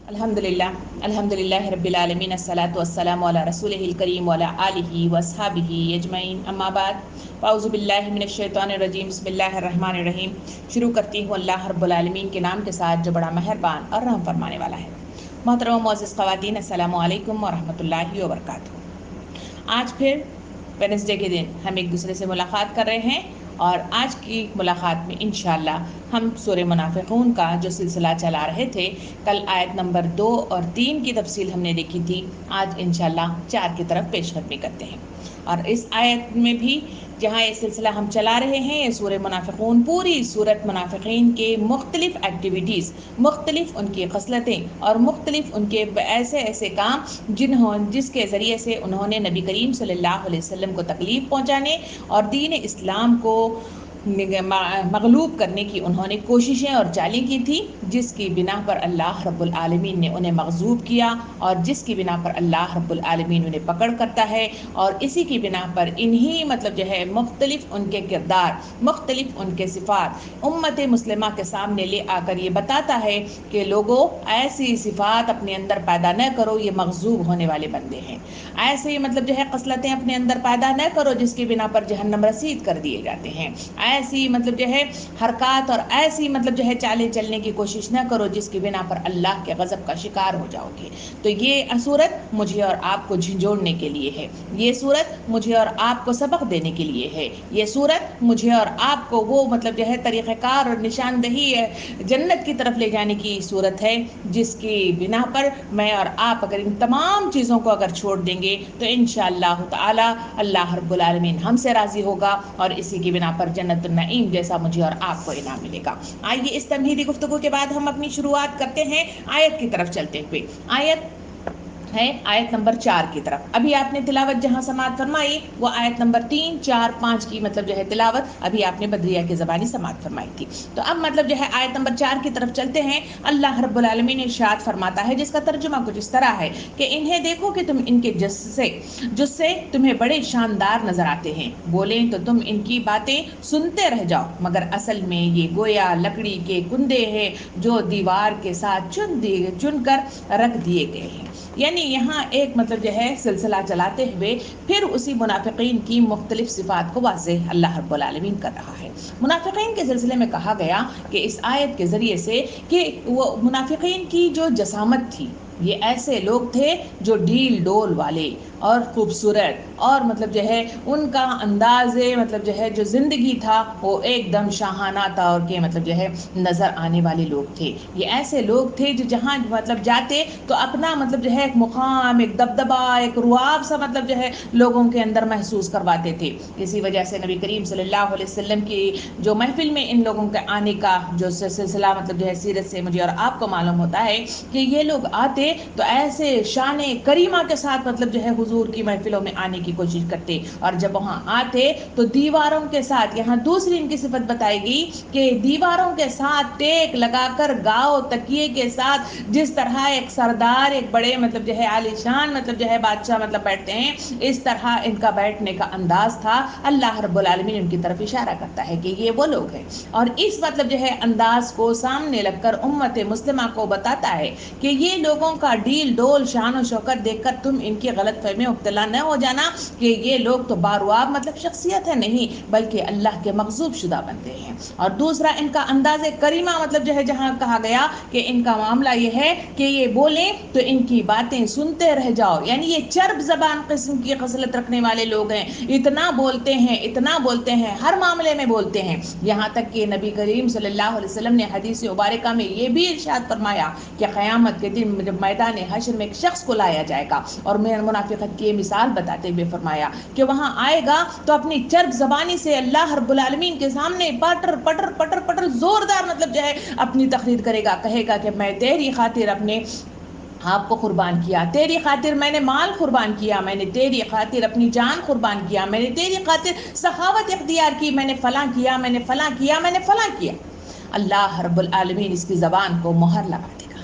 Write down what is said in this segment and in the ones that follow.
الحمدللہ رب العالمین الصلاۃ والسلام علی رسولہ الکریم وعلی آلہ واصحابہ اجمعین اما بعد فاعوذ باللہ من الشیطان الرجیم بسم اللہ الرحمن الرحیم۔ شروع کرتی ہوں اللہ رب العالمین کے نام کے ساتھ جو بڑا مہربان اور رحم فرمانے والا ہے۔ محترم و معزز خواتین، السلام علیکم ورحمۃ اللہ وبرکاتہ۔ آج پھر ویڈنسڈے کے دن ہم ایک دوسرے سے ملاقات کر رہے ہیں اور آج کی ملاقات میں انشاءاللہ ہم سورہ منافقون کا جو سلسلہ چلا رہے تھے، کل آیت نمبر 2 اور 3 کی تفصیل ہم نے دیکھی تھی، آج انشاءاللہ 4 کی طرف پیش قدمی کرتے ہیں۔ اور اس آیت میں بھی جہاں یہ سلسلہ ہم چلا رہے ہیں، یہ سورہ منافقون پوری سورت منافقین کے مختلف ایکٹیویٹیز، مختلف ان کی خصلتیں اور مختلف ان کے ایسے کام جس کے ذریعے سے انہوں نے نبی کریم صلی اللہ علیہ وسلم کو تکلیف پہنچانے اور دین اسلام کو مغلوب کرنے کی انہوں نے کوششیں اور چالیں کی تھی، جس کی بنا پر اللہ رب العالمین نے انہیں مغضوب کیا اور جس کی بنا پر اللہ رب العالمین انہیں پکڑ کرتا ہے، اور اسی کی بنا پر انہی مختلف ان کے کردار، مختلف ان کے صفات امت مسلمہ کے سامنے لے آ کر یہ بتاتا ہے کہ لوگوں، ایسی صفات اپنے اندر پیدا نہ کرو، یہ مغضوب ہونے والے بندے ہیں۔ ایسے خصلتیں اپنے اندر پیدا نہ کرو جس کی بنا پر جہنم رسید کر دیے جاتے ہیں۔ ایسی حرکات اور ایسی چالیں چلنے کی کوشش نہ کرو جس کی بنا پر اللہ کے غضب کا شکار ہو جاؤ گے۔ تو یہ سورت مجھے اور آپ کو جھنجھوڑنے کے لیے ہے، یہ سورت مجھے اور آپ کو سبق دینے کے لیے ہے، یہ سورت مجھے اور آپ کو وہ طریقہ کار اور نشاندہی جنت کی طرف لے جانے کی صورت ہے، جس کی بنا پر میں اور آپ اگر ان تمام چیزوں کو اگر چھوڑ دیں گے تو انشاءاللہ تعالی اللہ رب العالمین ہم سے راضی ہوگا اور اسی کی بنا پر جنت النعیم جیسا مجھے اور آپ کو انعام ملے گا۔ آئیے اس تمہیدی گفتگو کے بعد ہم اپنی شروعات کرتے ہیں آیت کی طرف چلتے ہوئے۔ آیت ہے آیت نمبر 4 کی طرف۔ ابھی آپ نے تلاوت جہاں سماعت فرمائی وہ آیت نمبر 3، 4، 5 کی تلاوت ابھی آپ نے بدریہ کی زبانی سماعت فرمائی تھی۔ تو اب آیت نمبر 4 کی طرف چلتے ہیں۔ اللہ رب العالمین ارشاد فرماتا ہے، جس کا ترجمہ کچھ اس طرح ہے کہ انہیں دیکھو کہ تم ان کے جس سے تمہیں بڑے شاندار نظر آتے ہیں، بولیں تو تم ان کی باتیں سنتے رہ جاؤ، مگر اصل میں یہ گویا لکڑی کے کندے ہیں جو دیوار کے ساتھ چن کر رکھ دیے گئے ہیں۔ یعنی یہاں ایک سلسلہ چلاتے ہوئے پھر اسی منافقین کی مختلف صفات کو واضح اللہ رب العالمین کر رہا ہے۔ منافقین کے سلسلے میں کہا گیا کہ اس آیت کے ذریعے سے کہ وہ منافقین کی جو جسامت تھی، یہ ایسے لوگ تھے جو ڈھیل ڈول والے اور خوبصورت اور ان کا انداز جو زندگی تھا وہ ایک دم شاہانہ طور کے نظر آنے والے لوگ تھے۔ یہ ایسے لوگ تھے جو جہاں جاتے تو اپنا ایک مقام، ایک دبدبہ، ایک رعب سا لوگوں کے اندر محسوس کرواتے تھے۔ اسی وجہ سے نبی کریم صلی اللہ علیہ وسلم کی جو محفل میں ان لوگوں کے آنے کا جو سلسلہ سیرت سے مجھے اور آپ کو معلوم ہوتا ہے کہ یہ لوگ آتے تو ایسے شان کریمہ کے ساتھ حضور کی محفلوں میں آنے کی کوشش کرتے، اور جب وہاں آتے تو دیواروں کے ساتھ، یہاں دوسری ان کی صفت بتائی گئی کہ دیواروں کے ساتھ ٹیک لگا کر گاؤ تکیے کے ساتھ جس طرح ایک سردار، ایک بڑے عالی شان بادشاہ بیٹھتے ہیں، اس طرح ان کا بیٹھنے کا انداز تھا۔ اللہ رب العالمین ان کی طرف اشارہ کرتا ہے کہ یہ وہ لوگ ہیں، اور اس انداز کو سامنے رکھ کر امت مسلمہ کو بتاتا ہے کہ یہ لوگوں کا ڈیل ڈول، شان و شوکت دیکھ کر تم ان کی غلط فہمی میں مبتلا نہ ہو جانا کہ یہ لوگ تو بارواب شخصیت ہے، نہیں، بلکہ اللہ کے مغضوب شدہ بندے ہیں۔ اور دوسرا ان کا انداز کریمہ جہاں کہا گیا کہ ان کا معاملہ یہ ہے کہ یہ بولیں تو ان کی باتیں سنتے رہ جاؤ، یعنی یہ چرب زبان قسم کی خصلت رکھنے والے لوگ ہیں، اتنا بولتے ہیں، ہر معاملے میں بولتے ہیں، یہاں تک کہ نبی کریم صلی اللہ علیہ وسلم نے حدیث مبارکہ میں یہ بھی ارشاد فرمایا کہ قیامت کے دن جب میدان حشر میں ایک شخص کو لایا جائے گا، اور منافقت کی مثال بتاتے ہوئے فرمایا کہ وہاں آئے گا تو اپنی چرب زبانی سے اللہ رب العالمین کے سامنے پٹر پٹر پٹر پٹر زوردار اپنی تقریر کرے گا، کہے گا کہ میں تیری خاطر اپنے آپ کو قربان کیا، تیری خاطر میں نے مال قربان کیا، میں نے تیری خاطر اپنی جان قربان کیا، میں نے تیری خاطر سخاوت اختیار کی، میں نے فلاں کیا، میں نے فلاں کیا، میں نے فلاں کیا۔ اللہ رب العالمین اس کی زبان کو مہر لگا دے گا۔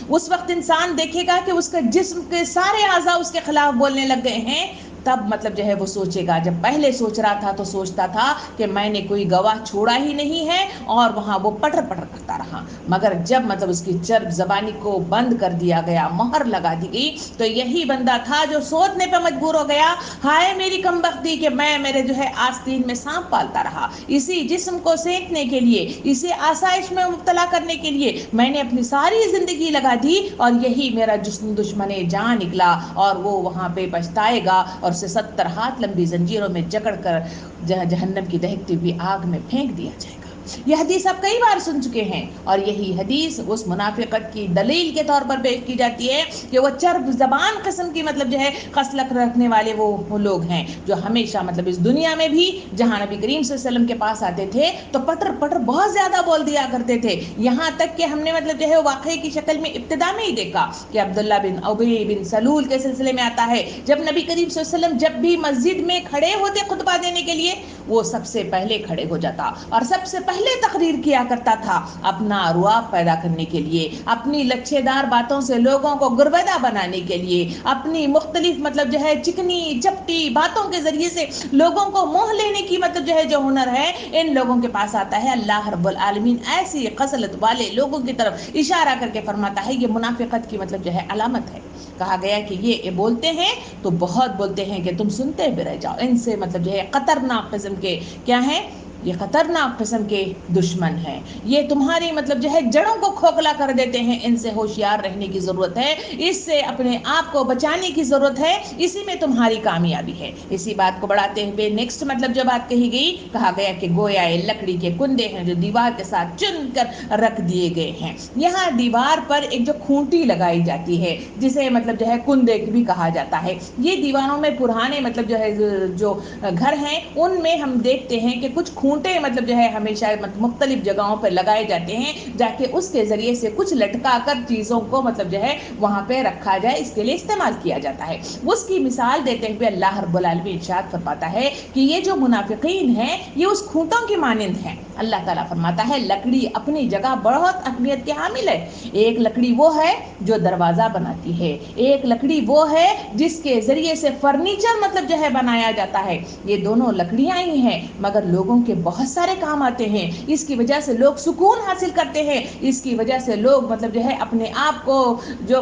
اس وقت انسان دیکھے گا کہ اس کا جسم کے سارے اعضاء اس کے خلاف بولنے لگ گئے ہیں، تب مطلب جو ہے وہ سوچے گا. جب پہلے سوچ رہا تھا تو سوچتا تھا کہ میں نے کوئی گواہ چھوڑا ہی نہیں ہے اور وہاں وہ پٹر پٹر کرتا رہا. مگر جب مطلب اس کی چرب زبانی کو بند کر دیا گیا, مہر لگا دی گئی, تو یہی بندہ تھا جو سوچنے پہ مجبور ہو گیا, ہائے میری کمبختی کہ میں میرے جو ہے آستین میں سانپ پالتا رہا. اسی جسم کو سینکنے کے لیے, اسے آسائش میں مبتلا کرنے کے لیے میں نے اپنی ساری زندگی لگا دی, اور یہی میرا جسم دشمن جان نکلا, اور وہ وہاں پہ پچھتائے گا اور اسے 70 ہاتھ لمبی زنجیروں میں جکڑ کر جہنم کی دہکتی ہوئی آگ میں پھینک دیا جائے گا. یہ حدیث آپ کئی بار سن چکے ہیں, اور یہی حدیث اس منافقت کی دلیل کے طور پر پیش کی جاتی ہے کہ وہ چرب زبان قسم کی مطلب جو ہے خصلت رکھنے والے وہ لوگ ہیں جو ہمیشہ مطلب اس دنیا میں بھی جہاں نبی کریم صلی اللہ علیہ وسلم کے پاس آتے تھے تو پٹر پٹر بہت زیادہ بول دیا کرتے تھے. یہاں تک کہ ہم نے مطلب جو ہے واقعے کی شکل میں ابتدا میں ہی دیکھا کہ عبداللہ بن ابی بن سلول کے سلسلے میں آتا ہے, جب نبی کریم صلی اللہ علیہ وسلم جب بھی مسجد میں کھڑے ہوتے خطبہ دینے کے لیے, وہ سب سے پہلے کھڑے ہو جاتا اور سب سے پہلے تقریر کیا کرتا تھا اپنا رعب پیدا کرنے کے لیے, اپنی لچھے دار باتوں سے لوگوں کو گربدہ بنانے کے لیے, اپنی مختلف مطلب جو ہے چکنی چپٹی باتوں کے ذریعے سے لوگوں کو موہ لینے کی مطلب جو ہے جو ہنر ہے ان لوگوں کے پاس آتا ہے. اللہ رب العالمین ایسی خصلت والے لوگوں کی طرف اشارہ کر کے فرماتا ہے یہ منافقت کی مطلب جو ہے علامت ہے. کہا گیا کہ یہ بولتے ہیں تو بہت بولتے ہیں کہ تم سنتے بھی رہ جاؤ. ان سے مطلب جو ہے خطرناک قسم کے کیا ہیں, یہ خطرناک قسم کے دشمن ہیں, یہ تمہاری مطلب جو ہے جڑوں کو کھوکھلا کر دیتے ہیں. ان سے ہوشیار رہنے کی ضرورت ہے, اس سے اپنے آپ کو بچانے کی ضرورت ہے, اسی میں تمہاری کامیابی ہے. اسی بات کو بڑھاتے ہوئے نیکسٹ مطلب جو بات کہی گئی, کہا گیا کہ گویا یہ لکڑی کے کندے ہیں جو دیوار کے ساتھ چن کر رکھ دیے گئے ہیں. یہاں دیوار پر ایک جو کھونٹی لگائی جاتی ہے جسے مطلب جو ہے کندے بھی کہا جاتا ہے. یہ دیواروں میں پرانے مطلب جو ہے جو گھر ہیں ان میں ہم دیکھتے ہیں کہ کچھ کھونٹے مطلب جو ہے ہمیشہ مختلف جگہوں پر لگائے جاتے ہیں جا کے اس کے ذریعے سے کچھ لٹکا کر چیزوں کو مطلب جو ہے وہاں پہ رکھا جائے, اس کے لیے استعمال کیا جاتا ہے. اس کی مثال دیتے ہوئے اللہ رب العالمین ارشاد فرماتا ہے کہ یہ جو منافقین ہیں یہ اس کھونٹوں کی مانند ہیں. اللہ تعالیٰ فرماتا ہے لکڑی اپنی جگہ بہت اہمیت کے حامل ہے. ایک لکڑی وہ ہے جو دروازہ بناتی ہے, ایک لکڑی وہ ہے جس کے ذریعے سے فرنیچر مطلب جو ہے بنایا جاتا ہے. یہ دونوں لکڑیاں ہی ہیں مگر لوگوں کے بہت سارے کام آتے ہیں. اس کی وجہ سے لوگ سکون حاصل کرتے ہیں, اس کی وجہ سے لوگ مطلب جو ہے اپنے آپ کو جو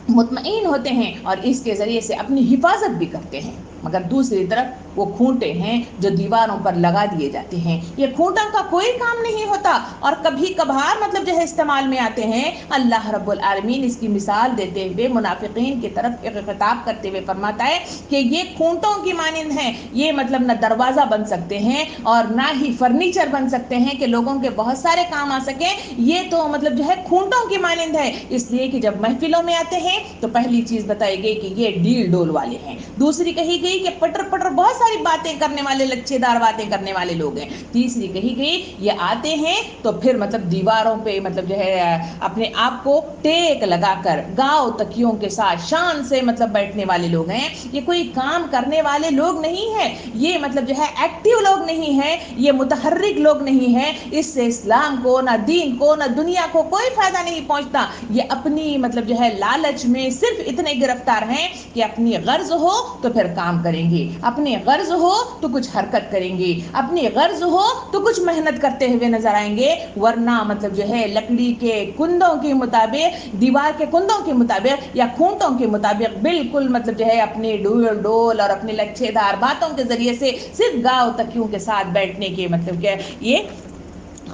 مطمئن ہوتے ہیں اور اس کے ذریعے سے اپنی حفاظت بھی کرتے ہیں. مگر دوسری طرف وہ کھونٹے ہیں جو دیواروں پر لگا دیے جاتے ہیں. یہ کھونٹوں کا کوئی کام نہیں ہوتا اور کبھی کبھار مطلب جو ہے استعمال میں آتے ہیں. اللہ رب العالمین اس کی مثال دیتے ہوئے منافقین کی طرف ایک خطاب کرتے ہوئے فرماتا ہے کہ یہ کھونٹوں کی مانند ہیں. یہ مطلب نہ دروازہ بن سکتے ہیں اور نہ ہی فرنیچر بن سکتے ہیں کہ لوگوں کے بہت سارے کام آ سکیں. یہ تو مطلب جو ہے کھونٹوں کی مانند ہے, اس لیے کہ جب محفلوں میں آتے ہیں تو پہلی چیز بتائی گئی کہ یہ ڈیل ڈول والے ہیں. دوسری کہی گئی کہ پٹر پٹر بہت ساری باتیں کرنے والے, لچھے دار باتیں کرنے والے لوگ ہیں. تیسری کہی گئی یہ آتے ہیں تو پھر مطلب دیواروں پہ مطلب جو ہے اپنے آپ کو ٹیک لگا کر گاؤ تکیوں کے ساتھ شان سے مطلب بیٹھنے والے لوگ ہیں. یہ کوئی کام کرنے والے لوگ نہیں ہیں, یہ مطلب جو ہے ایکٹیو لوگ نہیں ہیں, یہ متحرک لوگ نہیں ہیں. اس سے اسلام کو نہ دین کو نہ دنیا کو کوئی فائدہ نہیں پہنچتا. یہ اپنی مطلب جو ہے لالچ میں صرف اتنے گرفتار ہیں کہ اپنی غرض ہو تو پھر کام کریں گے, اپنی غرض ہو تو کچھ حرکت کریں گے, اپنی غرض ہو تو کچھ محنت کرتے ہوئے نظر آئیں گے. ورنہ مطلب جو ہے لکڑی کے کندوں کے مطابق, دیوار کے کندوں کے مطابق یا کھونٹوں کے مطابق بالکل مطلب جو ہے اپنے ڈول اور اپنے لچھے دار باتوں کے ذریعے سے صرف گاؤ تکیوں کے ساتھ بیٹھنے کے مطلب کہ یہ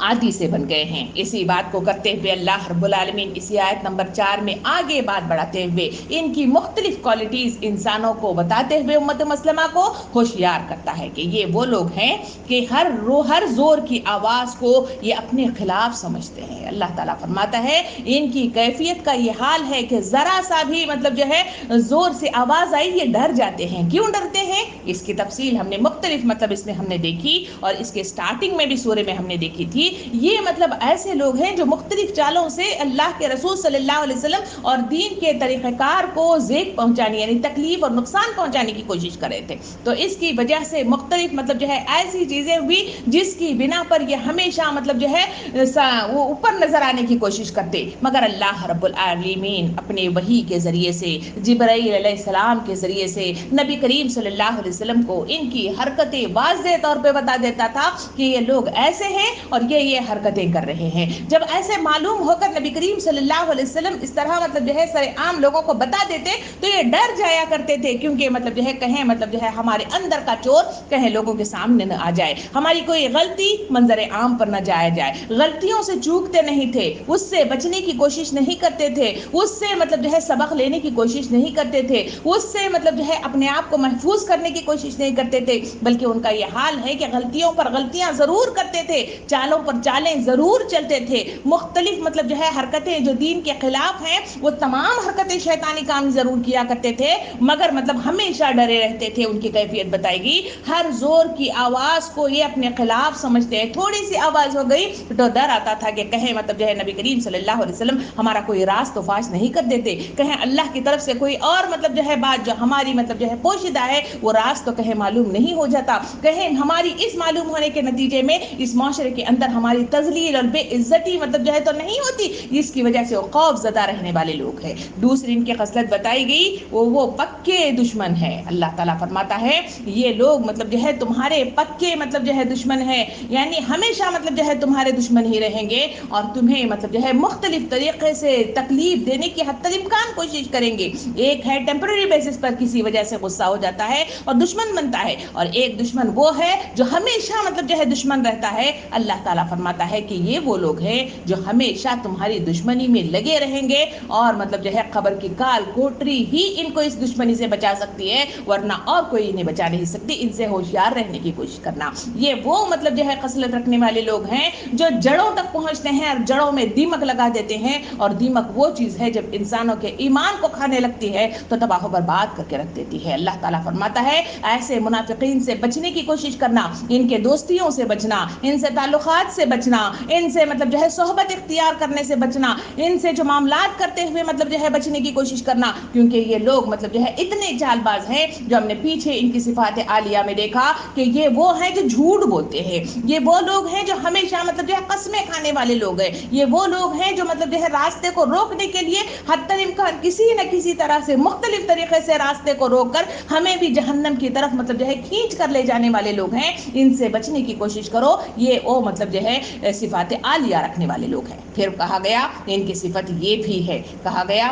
عادی سے بن گئے ہیں. اسی بات کو کرتے ہوئے اللہ رب العالمین اسی آیت نمبر 4 میں آگے بات بڑھاتے ہوئے ان کی مختلف کوالٹیز انسانوں کو بتاتے ہوئے امت مسلمہ کو ہوشیار کرتا ہے کہ یہ وہ لوگ ہیں کہ ہر زور کی آواز کو یہ اپنے خلاف سمجھتے ہیں. اللہ تعالیٰ فرماتا ہے ان کی کیفیت کا یہ حال ہے کہ ذرا سا بھی مطلب جو ہے زور سے آواز آئی یہ ڈر جاتے ہیں. کیوں ڈرتے ہیں اس کی تفصیل ہم نے مختلف مطلب اس میں ہم نے دیکھی, اور اس کے سٹارٹنگ میں بھی سورے میں ہم نے دیکھی تھی. یہ مطلب ایسے لوگ ہیں جو مختلف چالوں سے اللہ کے رسول صلی اللہ علیہ وسلم اور دین کے طریقہ کار کو زیک پہنچانے یعنی تکلیف اور نقصان پہنچانے کی کوشش کر رہے تھے. تو اس کی وجہ سے مختلف مطلب جو ہے ایسی چیزیں ہوئی جس کی بنا پر یہ ہمیشہ مطلب جو ہے وہ اوپر نظر آنے کی کوشش کرتے، مگر اللہ رب العالمین اپنے وحی کے ذریعے سے، جبرائیل علیہ السلام کے ذریعے سے نبی کریم صلی اللہ علیہ وسلم کو ان کی حرکتیں واضح طور پہ بتا دیتا تھا کہ یہ لوگ ایسے ہیں اور یہ حرکتیں کر رہے ہیں۔ جب ایسے معلوم ہو کر نبی کریم صلی اللہ علیہ وسلم اس طرح مطلب جو ہے سر عام لوگوں کو بتا دیتے تو یہ ڈر جایا کرتے تھے، کیونکہ مطلب جو ہے کہیں مطلب جو ہے ہمارے اندر کا چور کہیں لوگوں کے سامنے نہ آ جائے، ہماری کوئی غلطی منظر عام پر نہ جایا جائے۔ غلطیوں سے چوکتے نہیں تھے، اس سے بچنے کی کوشش نہیں کرتے تھے، اس سے مطلب جو ہے سبق لینے کی کوشش نہیں کرتے تھے، اس سے مطلب جو ہے اپنے آپ کو محفوظ کرنے کی کوشش نہیں کرتے تھے، بلکہ ان کا یہ حال ہے کہ غلطیوں پر غلطیاں ضرور کرتے تھے، چالوں پر چالیں ضرور چلتے تھے، مختلف مطلب جو ہے حرکتیں جو دین کے خلاف ہیں وہ تمام حرکتیں شیطانی کام ضرور کیا کرتے تھے، مگر مطلب ہمیشہ ڈرے رہتے تھے۔ ان کی کیفیت بتائے گی، ہر زور کی آواز کو یہ اپنے خلاف سمجھتے ہیں، تھوڑی سی آواز ہو گئی تو ڈر آتا تھا کہ کہیں مطلب جو ہے نبی کریم صلی اللہ علیہ وسلم ہمارا کوئی راز تو فاش نہیں کر دیتے، کہیں اللہ کی طرف سے کوئی اور مطلب جو ہے بات جو ہماری مطلب جو ہے پوشیدہ ہے وہ راز تو کہیں معلوم نہیں ہو جاتا، کہیں ہماری اس معلوم ہونے کے نتیجے میں اس معاشرے کے اندر ہماری تذلیل اور بے عزتی مطلب جو ہے تو نہیں ہوتی، جس کی وجہ سے وہ خوف زدہ رہنے والے لوگ ہیں۔ دوسری ان کی خصلت بتائی گئی وہ پکے دشمن ہے۔ اللہ تعالیٰ فرماتا ہے یہ لوگ مطلب جو ہے تمہارے پکے مطلب جو ہے دشمن ہے، یعنی ہمیشہ مطلب جو ہے تمہارے دشمن ہی رہیں گے اور تمہیں مطلب جو ہے مختلف طریقے سے تکلیف دینے کی حتی الامکان کوشش کریں گے۔ ایک ہے ٹیمپرری بیسس پر کسی وجہ سے غصہ ہو جاتا ہے اور دشمن بنتا ہے، اور ایک دشمن وہ ہے جو ہمیشہ مطلب جو ہے دشمن رہتا ہے۔ اللہ تعالیٰ فرماتا ہے کہ یہ وہ لوگ ہیں جو ہمیشہ تمہاری دشمنی میں لگے رہیں گے، اور مطلب جو ہے قبر کی کال کوٹری ہی ان کو اس دشمنی سے بچا سکتی ہے، ورنہ اور کوئی انہیں بچا نہیں سکتی۔ ان سے ہوشیار رہنے کی کوشش کرنا۔ یہ وہ مطلب جو ہے خصلت رکھنے والے لوگ ہیں جو جڑوں تک پہنچتے ہیں اور جڑوں میں دیمک لگا دیتے ہیں، اور دیمک وہ چیز ہے جب انسانوں کے ایمان کو کھانے لگتی ہے تو تباہ و برباد کر کے رکھ دیتی ہے۔ اللہ تعالیٰ فرماتا ہے ایسے منافقین سے بچنے کی کوشش کرنا، ان کے دوستیوں سے بچنا، ان سے تعلقات سے بچنا، ان سے مطلب جو ہے صحبت اختیار کرنے سے بچنا، ان سے جو معاملات کرتے ہوئے مطلب جو ہے بچنے کی کوشش کرنا، کیونکہ یہ لوگ مطلب جو ہے اتنے چال باز ہیں جو ہم نے پیچھے ان کی صفات عالیہ میں دیکھا کہ یہ وہ ہیں جو جھوٹ بولتے ہیں، یہ وہ لوگ ہیں جو ہمیشہ مطلب جو ہے قسمیں کھانے والے لوگ ہیں، یہ وہ لوگ ہیں جو مطلب جو ہے راستے کو روکنے کے لیے حتی الامکان کسی نہ کسی طرح سے مختلف طریقے سے راستے کو روک کر ہمیں بھی جہنم کی طرف مطلب جو ہے کھینچ کر لے جانے والے لوگ ہیں۔ ان سے بچنے کی کوشش کرو، یہ وہ مطلب جو ہے صفات عالیہ رکھنے والے لوگ ہیں۔ پھر کہا گیا ان کی صفت یہ بھی ہے، کہا گیا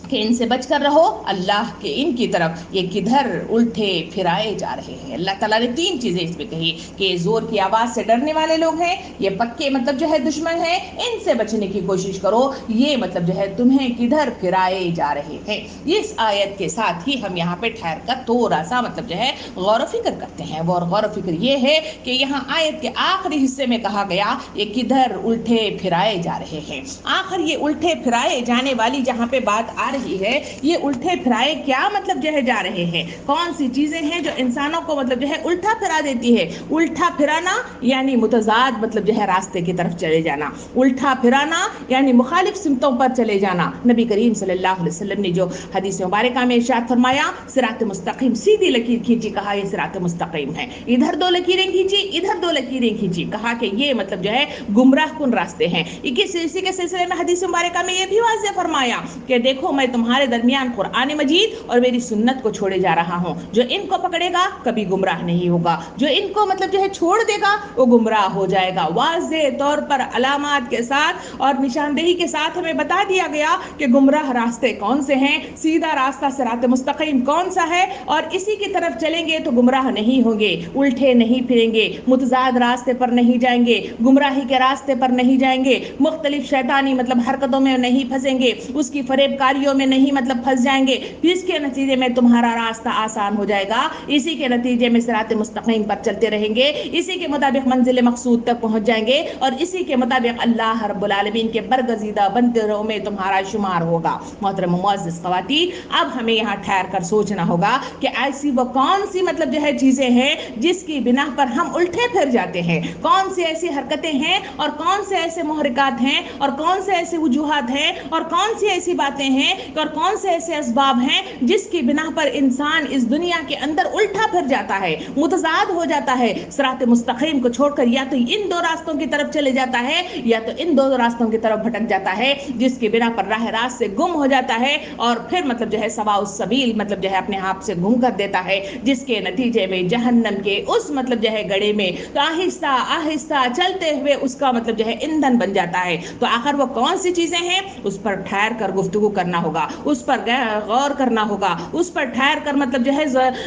کہ ان سے بچ کر رہو، اللہ کے ان کی طرف یہ کدھر الٹے پھرائے جا رہے ہیں۔ اللہ تعالیٰ نے تین چیزیں اس میں کہی کہ یہ زور کی آواز سے ڈرنے والے لوگ ہیں، یہ پکے مطلب جو ہے دشمن ہیں، ان سے بچنے کی کوشش کرو، یہ مطلب جو ہے تمہیں کدھر پھرائے جا رہے ہیں۔ اس آیت کے ساتھ ہی ہم یہاں پہ ٹھہر کر تھوڑا سا مطلب جو ہے غور و فکر کرتے ہیں، اور غور و فکر یہ ہے کہ یہاں آیت کے آخری حصے میں کہا گیا یہ کدھر الٹے پھرائے جا رہے ہیں۔ آخر یہ الٹے پھرائے جانے والی جہاں پہ بات آ رہی ہے، یہ الٹے پھرائے کیا مطلب جو ہے جا رہے ہیں، کون سی چیزیں ہیں جو انسانوں کو مطلب جو ہے الٹا پھرا دیتی ہے۔ الٹا پھرانا یعنی متضاد مطلب جو ہے راستے کی طرف چلے جانا، الٹا پھرانا یعنی مخالف سمتوں پر چلے جانا۔ نبی کریم صلی اللہ علیہ وسلم نے جو حدیث مبارکہ میں ارشاد فرمایا صراط مستقیم، سیدھی لکیر کھینچی، کہا یہ صراط مستقیم ہے، ادھر دو لکیریں کھینچی، ادھر دو لکیریں کھینچی، کہا کہ یہ مطلب جو ہے گمراہ کن راستے ہیں۔ اسی کے سلسلے میں حدیث مبارکہ میں یہ بھی واضح فرمایا کہ دیکھو میں تمہارے درمیان قرآن مجید اور میری سنت کو چھوڑے جا رہا ہوں، جو ان کو پکڑے گا کبھی گمراہ نہیں ہوگا، جو ان کو مطلب جو ہے چھوڑ دے گا وہ گمراہ ہو جائے گا۔ واضح طور پر علامات کے ساتھ اور نشاندہی کے ساتھ ہمیں بتا دیا گیا کہ گمراہ راستے کون سے ہیں، سیدھا راستہ صراط مستقیم کون سا ہے، اور اسی کی طرف چلیں گے تو گمراہ نہیں ہوں گے، الٹے نہیں پھریں گے، متضاد راستے پر نہیں جائیں گے، گمراہی کے راستے پر نہیں جائیں گے، مختلف شیطانی مطلب حرکتوں میں نہیں پھنسیں گے، اس کی فریب کاریوں میں نہیں مطلب پھنس جائیں گے، پھر اس کے نتیجے میں تمہارا راستہ آسان ہو جائے گا، اسی کے نتیجے میں صراط مستقیم پر چلتے رہیں گے، اسی کے مطابق منزل مقصود تک پہنچ جائیں گے، اور اسی کے مطابق اللہ رب العالمین کے برگزیدہ بندوں میں تمہارا شمار ہوگا۔ محترم معزز خواتین، اب ہمیں یہاں ٹھہر کر سوچنا ہوگا کہ ایسی وہ کون سی مطلب جو ہے چیزیں ہیں جس کی بنا پر ہم الٹے پھر جاتے ہیں، کون سی ایسی حرکتیں ہیں اور کون سے ایسے محرکات ہیں اور کون سے ایسے وجوہات ہیں اور کون سی ایسی باتیں ہیں اور کون سے ایسے اسباب ہیں جس کی بنا پر انسان اس دنیا کے اندر الٹا پھر جاتا ہے، متضاد ہو جاتا ہے، صراط مستقیم کو چھوڑ کر یا تو ان دو راستوں کی طرف چلے جاتا ہے یا تو ان دو راستوں کی طرف بھٹک جاتا ہے، جس کی بنا پر راہ راست سے گم ہو جاتا ہے اور پھر مطلب جو ہے سوا السبیل مطلب جو ہے اپنے آپ سے گم کر دیتا ہے، جس کے نتیجے میں جہنم کے اس مطلب جو ہے گڑھے میں تو آہستہ آہستہ چلتے ہوئے اس کا مطلب جو ہے ایندھن بن جاتا ہے۔ تو آخر وہ کون سی چیزیں ہیں، اس پر ٹھہر کر گفتگو کرنا ہوگا، اس پر غور کرنا ہوگا، اس پر ٹھہر کر مطلب جو ہے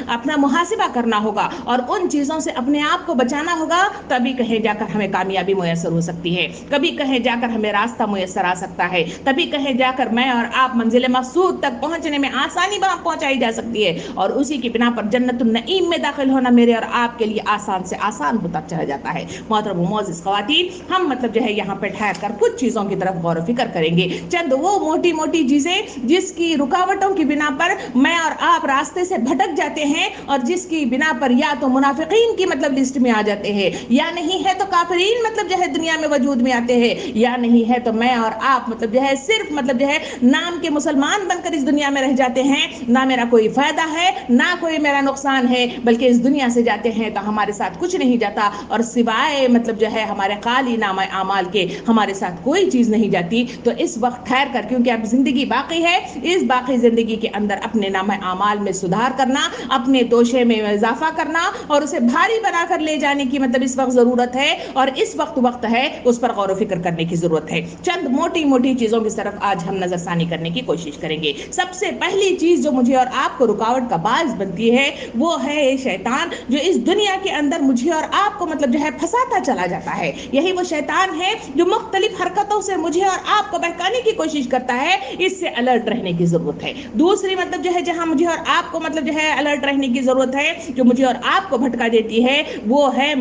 اپنا محاسبہ کرنا ہوگا اور ان چیزوں سے اپنے آپ کو بچانا ہوگا، تبھی کہیں جا کر ہمیں کامیابی میسر ہو سکتی ہے، کبھی کہیں جا کر ہمیں راستہ میسر آ سکتا ہے، تبھی کہیں جا کر میں اور آپ منزل مقصود تک پہنچنے میں آسانی پہنچائی جا سکتی ہے اور اسی کی بنا پر جنت النعیم میں داخل ہونا میرے اور آپ کے لیے آسان سے آسان ہوتا چلا جاتا ہے۔ محترم و معزز خواتین، ہم مطلب جو ہے یہاں پہ ٹھہر کر کچھ چیزوں کی طرف غور و فکر کریں گے، چند وہ موٹی موٹی چیزیں جس کی رکاوٹوں کی بنا پر میں اور آپ راستے سے بھٹک جاتے ہیں اور جس کی بنا پر یا تو منافقین کی مطلب لسٹ میں آ جاتے ہیں، یا نہیں ہے تو کافرین مطلب جو ہے دنیا میں وجود میں آتے ہیں، یا نہیں ہے تو میں اور آپ مطلب جو ہے صرف مطلب جو ہے نام کے مسلمان بن کر اس دنیا میں رہ جاتے ہیں، نہ میرا کوئی فائدہ ہے نہ کوئی میرا نقصان ہے، بلکہ اس دنیا سے جاتے ہیں تو ہمارے ساتھ کچھ نہیں جاتا اور سوائے مطلب جو ہے ہمارے خالی نامہ اعمال کے ہمارے ساتھ کوئی چیز نہیں جاتی۔ تو اس وقت ٹھہر کر، کیونکہ اب زندگی باقی ہے، اس باقی زندگی کے اندر اپنے نامہ اعمال میں سدھار کرنا، اپنے توشے میں اضافہ کرنا اور اسے بھاری بنا کر لے جانے کی مطلب اس وقت ضرورت ہے اور اس وقت ہے اس پر غور و فکر کرنے کی ضرورت ہے۔ چند موٹی موٹی چیزوں کی طرف آج ہم نظر ثانی کرنے کی کوشش کریں گے۔ سب سے پہلی چیز جو مجھے اور آپ کو رکاوٹ کا باعث بنتی ہے وہ ہے شیطان، جو اس دنیا کے اندر مجھے اور آپ کو مطلب جو ہے پھنساتا چلا جاتا ہے۔ یہی وہ شیطان ہے جو مختلف حرکتوں سے مجھے اور آپ کو بہکانے کی کوشش کرتا ہے، اس سے الرٹ رہنے کی ضرورت ہے۔ دوسری مطلب جو ہے جہاں مجھے اور آپ کو مطلب جو ہے الرٹ رہنے کی ضرورت ہے، جو مجھے اور آپ کو بھٹکا دیتی ہے، وہ ہے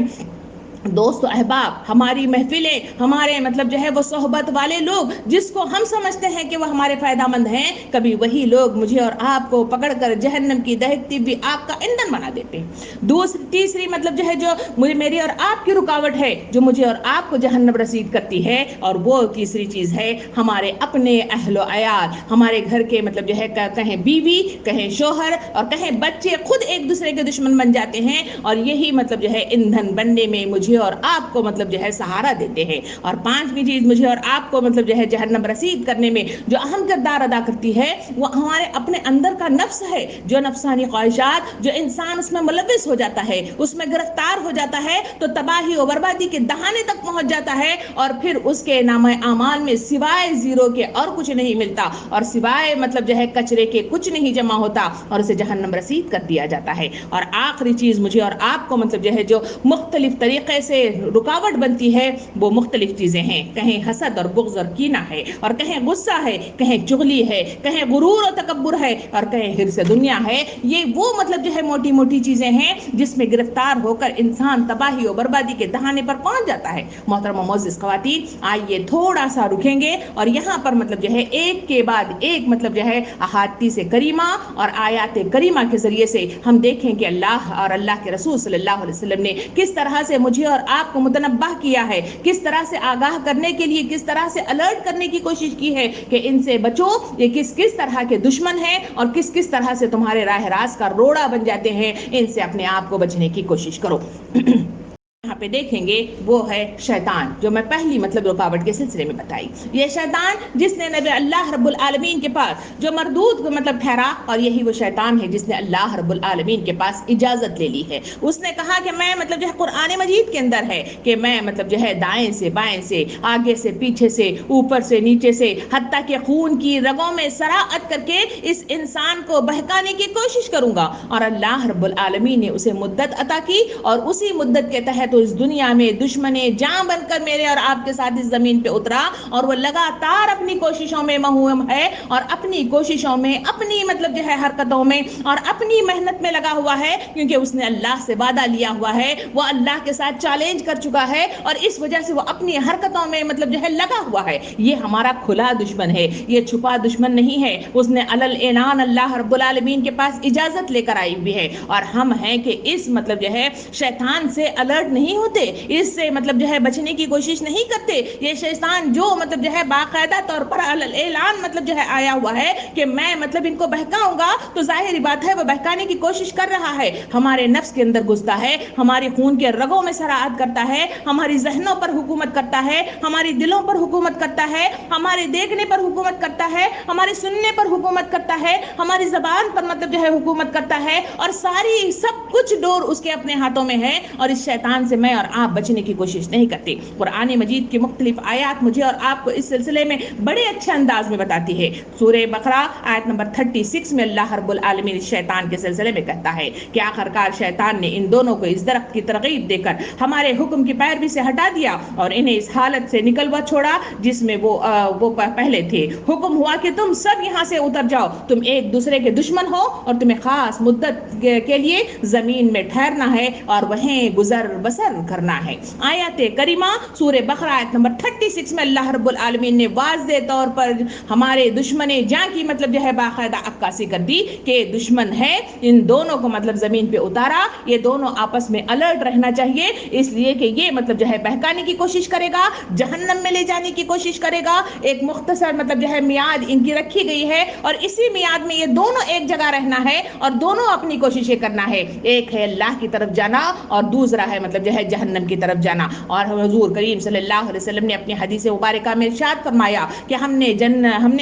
دوست و احباب، ہماری محفلیں، ہمارے مطلب جو ہے وہ صحبت والے لوگ جس کو ہم سمجھتے ہیں کہ وہ ہمارے فائدہ مند ہیں، کبھی وہی لوگ مجھے اور آپ کو پکڑ کر جہنم کی دہکتی ہوئی آگ کا ایندھن بنا دیتے ہیں۔ تیسری مطلب جو ہے جو میری اور آپ کی رکاوٹ ہے جو مجھے اور آپ کو جہنم رسید کرتی ہے، اور وہ تیسری چیز ہے ہمارے اپنے اہل و عیال، ہمارے گھر کے مطلب جو ہے کہیں بیوی، کہیں شوہر اور کہیں بچے خود ایک دوسرے کے دشمن بن جاتے ہیں اور یہی مطلب جو ہے ایندھن بننے میں مجھے اور آپ کو مطلب جو ہے سہارا دیتے ہیں۔ اور پانچویں چیز مجھے اور آپ کو مطلب جو ہے جہنم رسید کرنے میں جو اہم کردار ادا کرتی ہے، وہ ہمارے اپنے اندر کا نفس ہے، جو نفسانی خواہشات، جو انسان اس میں ملوث ہو جاتا ہے، اس میں گرفتار ہو جاتا ہے تو تباہی و بربادی کے دہانے تک پہنچ جاتا ہے اور پھر اس کے نامہ اعمال میں سوائے زیرو کے اور کچھ نہیں ملتا اور سوائے مطلب جو ہے کچرے کے کچھ نہیں جمع ہوتا اور اسے جہنم رسید کر دیا جاتا ہے۔ اور آخری چیز مجھے اور آپ کو مطلب جو ہے جو مختلف طریقے سے رکاوٹ بنتی ہے، وہ مختلف چیزیں ہیں، کہیں حسد اور بغض اور کینہ ہے، اور کہیں غصہ ہے، کہیں چغلی ہے، کہیں غرور و تکبر ہے، اور کہیں حرص دنیا ہے۔ یہ وہ مطلب جو ہے موٹی موٹی چیزیں ہیں جس میں گرفتار ہو کر انسان تباہی و بربادی کے دہانے پر پہنچ جاتا ہے۔ محترم و معزز خواتین، آئیے تھوڑا سا رکیں گے اور یہاں پر مطلب جو ہے ایک کے بعد ایک مطلب جو ہے احادیث کریمہ اور آیات کریمہ کے ذریعے سے ہم دیکھیں کہ اللہ اور اللہ کے رسول صلی اللہ علیہ وسلم نے کس طرح سے مجھے اور آپ کو متنبہ کیا ہے، کس طرح سے آگاہ کرنے کے لیے، کس طرح سے الرٹ کرنے کی کوشش کی ہے کہ ان سے بچو، یہ کس طرح کے دشمن ہیں اور کس طرح سے تمہارے راہ راست کا روڑا بن جاتے ہیں، ان سے اپنے آپ کو بچنے کی کوشش کرو۔ یہاں پہ دیکھیں گے وہ ہے شیطان، جو میں پہلی مطلب رکاوٹ کے سلسلے میں بتائی۔ یہ شیطان جس نے نبی اللہ رب العالمین کے پاس جو مردود کو مطلب ٹھہرا، اور یہی وہ شیطان ہے جس نے اللہ رب العالمین کے پاس اجازت لے لی ہے۔ اس نے کہا کہ میں مطلب جو ہے قرآن مجید کے اندر ہے کہ میں مطلب جو ہے دائیں سے بائیں سے، آگے سے پیچھے سے، اوپر سے نیچے سے، حتیٰ کہ خون کی رگوں میں سراعت کر کے اس انسان کو بہکانے کی کوشش کروں گا۔ اور اللہ رب العالمین نے اسے مدت عطا کی اور اسی مدت کے تحت تو اس دنیا میں دشمن جاں بن کر میرے اور آپ کے ساتھ اس زمین پہ اترا اور وہ لگاتار اپنی کوششوں میں مہوم ہے اور اپنی کوششوں میں، اپنی مطلب جو ہے حرکتوں میں اور اپنی محنت میں لگا ہوا ہے، کیونکہ اس نے اللہ سے وعدہ لیا ہوا ہے، وہ اللہ کے ساتھ چیلنج کر چکا ہے اور اس وجہ سے وہ اپنی حرکتوں میں مطلب جو ہے لگا ہوا ہے۔ یہ ہمارا کھلا دشمن ہے، یہ چھپا دشمن نہیں ہے۔ اس نے علل اعلان اللہ رب العالمین کے پاس اجازت لے کر آئی ہوئی ہے اور ہم ہیں کہ اس مطلب جو ہے شیطان سے الرٹ نہیں نہیں ہوتے، اس سے مطلب جو ہے بچنے کی کوشش نہیں کرتے. یہ شیطان جو مطلب جو ہے باقاعدہ طور پر اعلان مطلب جو ہے آیا ہوا ہے کہ میں مطلب ان کو بہکاؤں گا، تو ظاہری بات ہے وہ بہکانے کی کوشش کر رہا ہے. ہمارے نفس کے اندر گھستا ہے، ہمارے خون کے رگوں میں سرایت کرتا ہے، ہماری ذہنوں پر حکومت کرتا ہے، ہماری دلوں پر حکومت کرتا ہے، ہمارے دیکھنے پر حکومت کرتا ہے، ہمارے سننے پر حکومت کرتا ہے، ہماری زبان پر مطلب جو ہے حکومت کرتا ہے، اور ساری سب کچھ ڈور اس کے اپنے ہاتھوں میں ہے. اور اس شیطان سے میں اور آپ بچنے کی کوشش نہیں کرتے. قرآن مجید کی مختلف آیات مجھے اور آپ کو اس سلسلے میں بڑے اچھے انداز میں بتاتی ہے. سورہ بقرہ آیت نمبر 36 میں اللہ رب العالمین شیطان کے سلسلے میں کہتا ہے کہ آخرکار شیطان نے ان دونوں کو اس درخت کی ترغیب دے کر ہمارے حکم کی پیروی سے ہٹا دیا اور انہیں اس حالت سے نکلوا چھوڑا جس میں وہ پہلے تھے. حکم ہوا کہ تم سب یہاں سے اتر جاؤ، تم ایک دوسرے کے دشمن ہو اور تمہیں خاص مدت کے لیے زمین میں ٹھہرنا ہے اور وہیں گزر بسر کرنا ہے. آیت کریمہ سورہ بقرہ آیت نمبر 36 میں اللہ رب العالمین نے واضح طور پر ہمارے دشمن جاں کی مطلب جو ہے باقاعدہ عکاسی کر دی کہ دشمن ہے. ان دونوں کو مطلب زمین پہ اتارا. یہ دونوں آپس میں الرٹ رہنا چاہیے، اس لیے کہ یہ مطلب جو ہے بہکانے کی کوشش کرے گا، جہنم میں لے جانے کی کوشش کرے گا. ایک مختصر مطلب جو ہے میعاد ان کی رکھی گئی ہے اور اسی میعاد میں یہ دونوں ایک جگہ رہنا ہے اور دونوں اپنی کوششیں کرنا ہے. ایک ہے اللہ کی طرف جانا اور دوسرا ہے مطلب جو ہے جہنم کی طرف جانا. اور حضور کریم صلی اللہ علیہ وسلم نے اپنی حدیث مبارکہ میں ارشاد فرمایا کہ ہم نے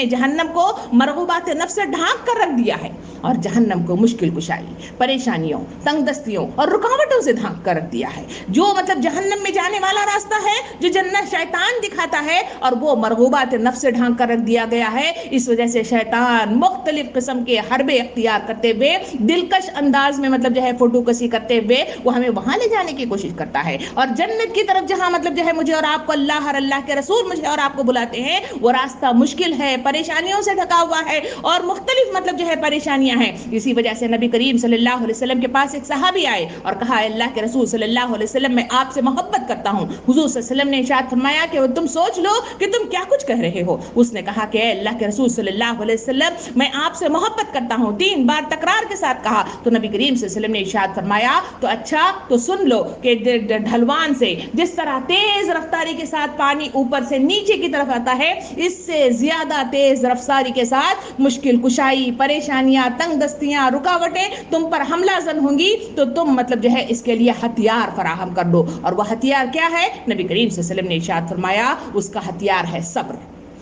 جہنم کو مرغوبات نفس سے ڈھانپ کر رکھ دیا ہے اور جہنم کو مشکل کشائی، پریشانیوں، تنگ دستیوں اور رکاوٹوں سے ڈھانپ کر رکھ دیا ہے. جو مطلب جہنم میں جانے والا راستہ ہے جو جنت شیطان دکھاتا ہے، اور وہ مرغوبات نفس سے ڈھانپ کر رکھ دیا گیا ہے. اس وجہ سے شیطان مختلف قسم کے حربے اختیار کرتے ہوئے، دلکش انداز میں مطلب جو ہے فوٹو کسی کرتے ہوئے وہ ہمیں وہاں لے جانے کی کوشش کرتا ہے. اور جنت کی طرف جہاں مطلب جو ہے مجھے اور آپ کو اللہ اور اللہ کے رسول مجھے اور آپ کو بلاتے ہیں، وہ راستہ مشکل ہے، پریشانیوں سے ڈھکا ہوا ہے اور مختلف مطلب جو ہے پریشانیاں ہیں. اسی وجہ سے نبی کریم صلی اللہ علیہ وسلم کے پاس ایک صحابی آئے اور کہا اللہ کے رسول صلی اللہ علیہ وسلم میں آپ سے محبت کرتا ہوں. حضور صلی اللہ علیہ وسلم نے ارشاد فرمایا کہ تم سوچ لو کہ تم کیا کچھ کہہ رہے ہو. اس نے کہا کہ اے اللہ کے رسول صلی اللہ علیہ وسلم میں آپ سے محبت کرتا ہوں. 3 بار تکرار کے ساتھ کہا تو نبی کریم صلی اللہ علیہ وسلم نے ارشاد فرمایا تو اچھا تو سن لو کہ ڈھلوان سے جس طرح تیز رفتاری کے ساتھ پانی اوپر سے نیچے کی طرف آتا ہے، اس سے زیادہ تیز رفتاری کے ساتھ مشکل کشائی، پریشانیاں، تنگ دستیاں، رکاوٹیں تم پر حملہ زن ہوں گی. تو تم مطلب جو ہے اس کے لیے ہتھیار فراہم کر دو. اور وہ ہتھیار کیا ہے؟ نبی کریم صلی اللہ علیہ وسلم نے ارشاد فرمایا اس کا ہتھیار ہے صبر.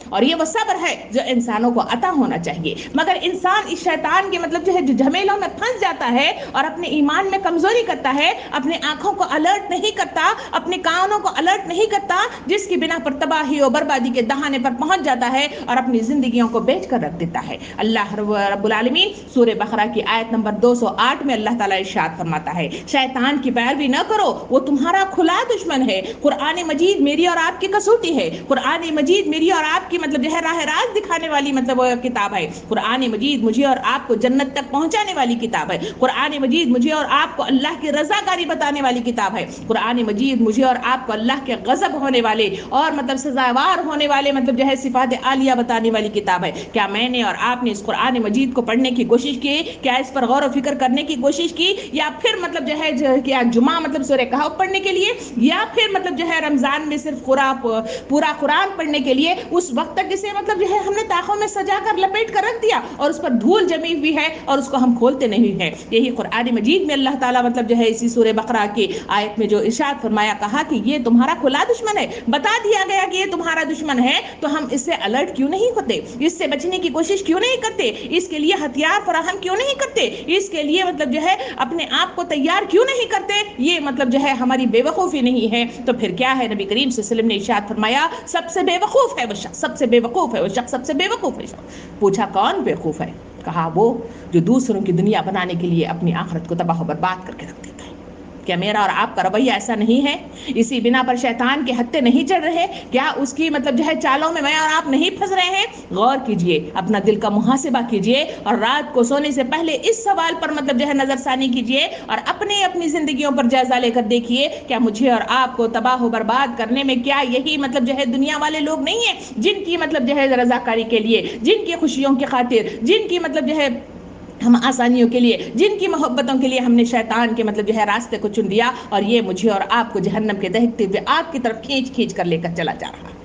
اور یہ وہ صبر ہے جو انسانوں کو عطا ہونا چاہیے. مگر انسان اس شیطان کے مطلب جو ہے جو جھمیلوں میں پھنس جاتا ہے اور اپنے ایمان میں کمزوری کرتا ہے، اپنے آنکھوں کو الرٹ نہیں کرتا، اپنے کانوں کو الرٹ نہیں کرتا، جس کی بنا پر تباہی اور بربادی کے دہانے پر پہنچ جاتا ہے اور اپنی زندگیوں کو بیچ کر رکھ دیتا ہے. اللہ رب العالمین سورہ بقرہ کی آیت نمبر 208 میں اللہ تعالیٰ ارشاد فرماتا ہے شیطان کی پیروی نہ کرو، وہ تمہارا کھلا دشمن ہے. قرآن مجید میری اور آپ کی کسوٹی ہے. قرآن مجید میری اور آپ کی مطلب جو ہے راہ راست دکھانے والی مطلب کتاب ہے. قرآن مجید مجھے اور آپ کو جنت تک پہنچانے والی کتاب ہے. قرآن مجید مجھے اور آپ کو اللہ کی رضاکاری بتانے والی کتاب ہے. قرآن مجید مجھے اور آپ کو اللہ کے غضب ہونے والے اور مطلب سزاوار ہونے والے مطلب جو ہے صفات عالیہ بتانے والی کتاب ہے. کیا میں نے اور آپ نے اس قرآن مجید کو پڑھنے کی کوشش کی؟ کیا اس پر غور و فکر کرنے کی کوشش کی؟ یا پھر مطلب جو ہے کیا جمعہ مطلب سورہ کہف پڑھنے کے لیے، یا پھر مطلب جو ہے رمضان میں صرف پورا قرآن پڑھنے کے لیے اس وقت تک اسے مطلب جو ہے ہم نے طاقوں میں سجا کر لپیٹ کر رکھ دیا اور اس پر دھول جمی ہوئی ہے اور اس کو ہم کھولتے نہیں ہیں. یہی قرآن مجید میں اللہ تعالیٰ مطلب جو ہے اسی سورہ بقرہ کی آیت میں جو ارشاد فرمایا کہا کہ یہ تمہارا کھلا دشمن ہے، بتا دیا گیا کہ یہ تمہارا دشمن ہے، تو ہم اس سے الرٹ کیوں نہیں ہوتے؟ اس سے بچنے کی کوشش کیوں نہیں کرتے؟ اس کے لیے ہتھیار فراہم کیوں نہیں کرتے؟ اس کے لیے مطلب جو ہے اپنے آپ کو تیار کیوں نہیں کرتے؟ یہ مطلب جو ہے ہماری بے وقوفی نہیں ہے تو پھر کیا ہے؟ نبی کریم صلی اللہ علیہ وسلم نے ارشاد فرمایا سب سے بے وقوف ہے وہ شخص، سب سے بے وقوف ہے وہ شخص، سب سے بے وقوف ہے شخص. پوچھا کون بے وقوف ہے؟ کہا وہ جو دوسروں کی دنیا بنانے کے لیے اپنی آخرت کو تباہ و برباد کر کے رکھ دیتا ہے. کیا میرا اور آپ کا رویہ ایسا نہیں ہے؟ اسی بنا پر شیطان کے ہتھے نہیں چڑھ رہے؟ کیا اس کی مطلب جو ہے چالوں میں اور آپ نہیں پھنس رہے ہیں؟ غور کیجئے، اپنا دل کا محاسبہ کیجئے اور رات کو سونے سے پہلے اس سوال پر مطلب جو ہے نظر ثانی کیجئے اور اپنی زندگیوں پر جائزہ لے کر دیکھیے کیا مجھے اور آپ کو تباہ و برباد کرنے میں کیا یہی مطلب جو ہے دنیا والے لوگ نہیں ہیں جن کی مطلب جو ہے رضاکاری کے لیے، جن کی خوشیوں کی خاطر، جن کی مطلب جو ہے ہم آسانیوں کے لیے، جن کی محبتوں کے لیے ہم نے شیطان کے مطلب جو ہے راستے کو چن لیا، اور یہ مجھے اور آپ کو جہنم کے دہکتے ہوئے آگ کی طرف کھینچ کھینچ کر لے کر چلا جا رہا ہے۔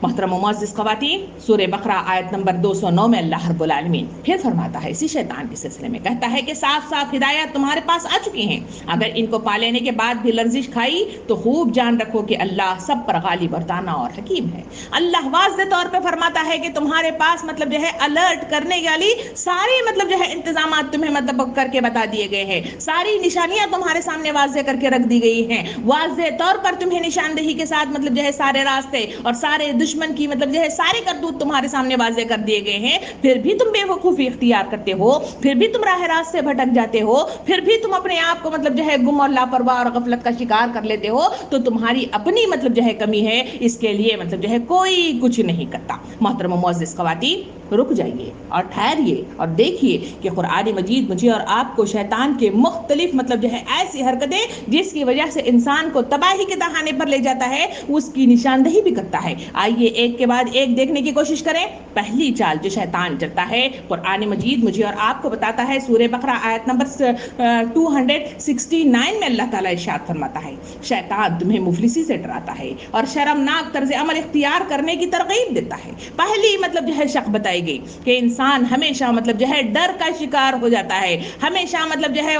محترم و معزز خواتین، سورہ بقرہ آیت نمبر 209 میں اللہ رب العالمین پھر فرماتا ہے اسی شیطان کے سلسلے میں، کہتا ہے کہ صاف صاف ہدایات تمہارے پاس آ چکی ہیں، اگر ان کو پا لینے کے بعد بھی لرزش کھائی تو خوب جان رکھو کہ اللہ سب پر غالب برتانا اور حکیم ہے۔ اللہ واضح طور پہ فرماتا ہے کہ تمہارے پاس مطلب جو ہے الرٹ کرنے والی ساری مطلب جو ہے انتظامات تمہیں مطلب کر کے بتا دیے گئے ہیں، ساری نشانیاں تمہارے سامنے واضح کر کے رکھ دی گئی ہیں، واضح طور پر تمہیں نشاندہی کے ساتھ مطلب جو ہے سارے راستے اور سارے دشمن کی مطلب جو ہے سارے کرتوت تمہارے سامنے واضح کر دیے گئے ہیں، پھر بھی تم بے وقوفی اختیار کرتے ہو، پھر بھی تم راہ راست سے بھٹک جاتے ہو، پھر بھی تم اپنے آپ کو مطلب جو ہے گم اور لاپرواہ اور غفلت کا شکار کر لیتے ہو، تو تمہاری اپنی مطلب جو ہے کمی ہے، اس کے لیے مطلب جو ہے کوئی کچھ نہیں کرتا۔ محترم و معزز خواتین، رک جائیے اور ٹھہریے اور دیکھیے کہ قرآن مجید مجھے اور آپ کو شیطان کے مختلف مطلب جو ہے ایسی حرکتیں جس کی وجہ سے انسان کو تباہی کے دہانے پر لے جاتا ہے، اس کی نشاندہی بھی کرتا ہے۔ آئیے ایک کے بعد ایک دیکھنے کی کوشش کریں۔ پہلی چال جو شیطان چلتا ہے، قرآن مجید مجھے اور آپ کو بتاتا ہے، سورہ بقرہ آیت نمبر 269 میں اللہ تعالیٰ ارشاد فرماتا ہے، شیطان تمہیں مفلسی سے ڈراتا ہے اور شرمناک طرز عمل اختیار کرنے کی ترغیب دیتا ہے۔ پہلی مطلب جو ہے شق بتائی گئی کہ انسان ہمیشہ مطلب جو ہے ڈر کا شکار ہو جاتا ہے، ہمیشہ مطلب جو ہے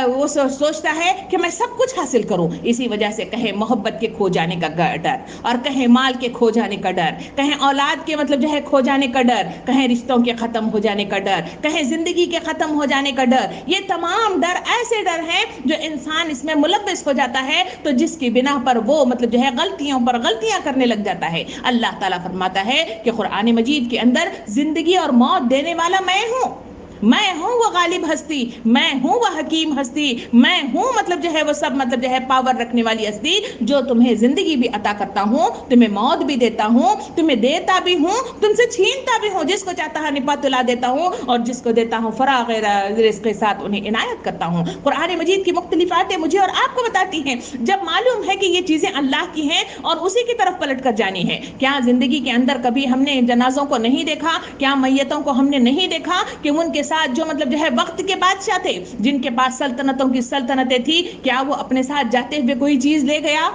وہ سوچتا ہے کہ میں سب کچھ حاصل کروں، اسی وجہ سے کہیں محبت کے کھو جانے کا ڈر، اور کہیں مال کے کھو جانے کا ڈر، کہیں اولاد کے مطلب جو ہے کھو جانے کا ڈر، کہیں رشتوں کے ختم ہو جانے کا ڈر، کہیں زندگی کے ختم ہو جانے کا ڈر۔ یہ تمام ڈر ایسے ڈر ہیں جو انسان اس میں ملوث ہو جاتا ہے، تو جس کی بنا پر وہ مطلب جو ہے غلطیوں پر غلطیاں کرنے لگ جاتا ہے۔ اللہ تعالیٰ فرماتا ہے کہ قرآن مجید کے اندر زندگی اور موت دینے والا میں ہوں، میں ہوں وہ غالب ہستی، میں ہوں وہ حکیم ہستی، میں ہوں مطلب جو ہے وہ سب مطلب جو ہے پاور رکھنے والی ہستی، جو تمہیں زندگی بھی عطا کرتا ہوں، تمہیں موت بھی دیتا ہوں، تمہیں دیتا بھی ہوں، تم سے چھینتا بھی ہوں، جس کو چاہتا ہے نپا تلا دیتا ہوں، اور جس کو دیتا ہوں فراغ رزق کے ساتھ انہیں عنایت کرتا ہوں۔ قرآن مجید کی مختلف آیتیں مجھے اور آپ کو بتاتی ہیں، جب معلوم ہے کہ یہ چیزیں اللہ کی ہیں اور اسی کی طرف پلٹ کر جانی ہے۔ کیا زندگی کے اندر کبھی ہم نے جنازوں کو نہیں دیکھا؟ کیا میتوں کو ہم نے نہیں دیکھا کہ ان کے ساتھ جو مطلب جو ہے وقت کے بادشاہ تھے، جن کے پاس سلطنتوں کی سلطنتیں تھی، کیا وہ اپنے ساتھ جاتے ہوئے کوئی چیز لے گیا؟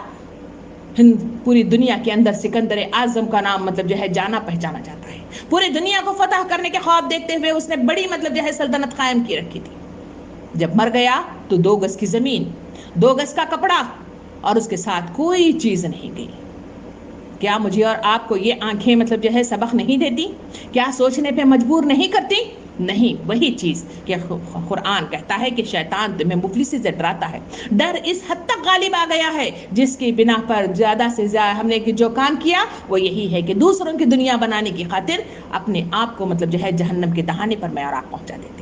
پوری دنیا کے اندر سکندر اعظم کا نام مطلب جو ہے جانا پہچانا جاتا ہے، پوری دنیا کو فتح کرنے کے خواب دیکھتے ہوئے اس نے بڑی مطلب جو ہے سلطنت قائم کی رکھی تھی۔ جب مر گیا تو 2 گز کی زمین، 2 گز کا کپڑا، اور اس کے ساتھ کوئی چیز نہیں گئی۔ کیا مجھے اور آپ کو یہ آنکھیں مطلب جو ہے سبق نہیں دیتی؟ کیا سوچنے پہ مجبور نہیں کرتی؟ نہیں، وہی چیز کہ قرآن کہتا ہے کہ شیطان تمہیں مفلسی سے ڈراتا ہے۔ ڈر اس حد تک غالب آ گیا ہے جس کی بنا پر زیادہ سے زیادہ ہم نے جو کام کیا وہ یہی ہے کہ دوسروں کی دنیا بنانے کی خاطر اپنے آپ کو مطلب جو ہے جہنم کے دہانے پر معراج پہنچا دیتے ہیں۔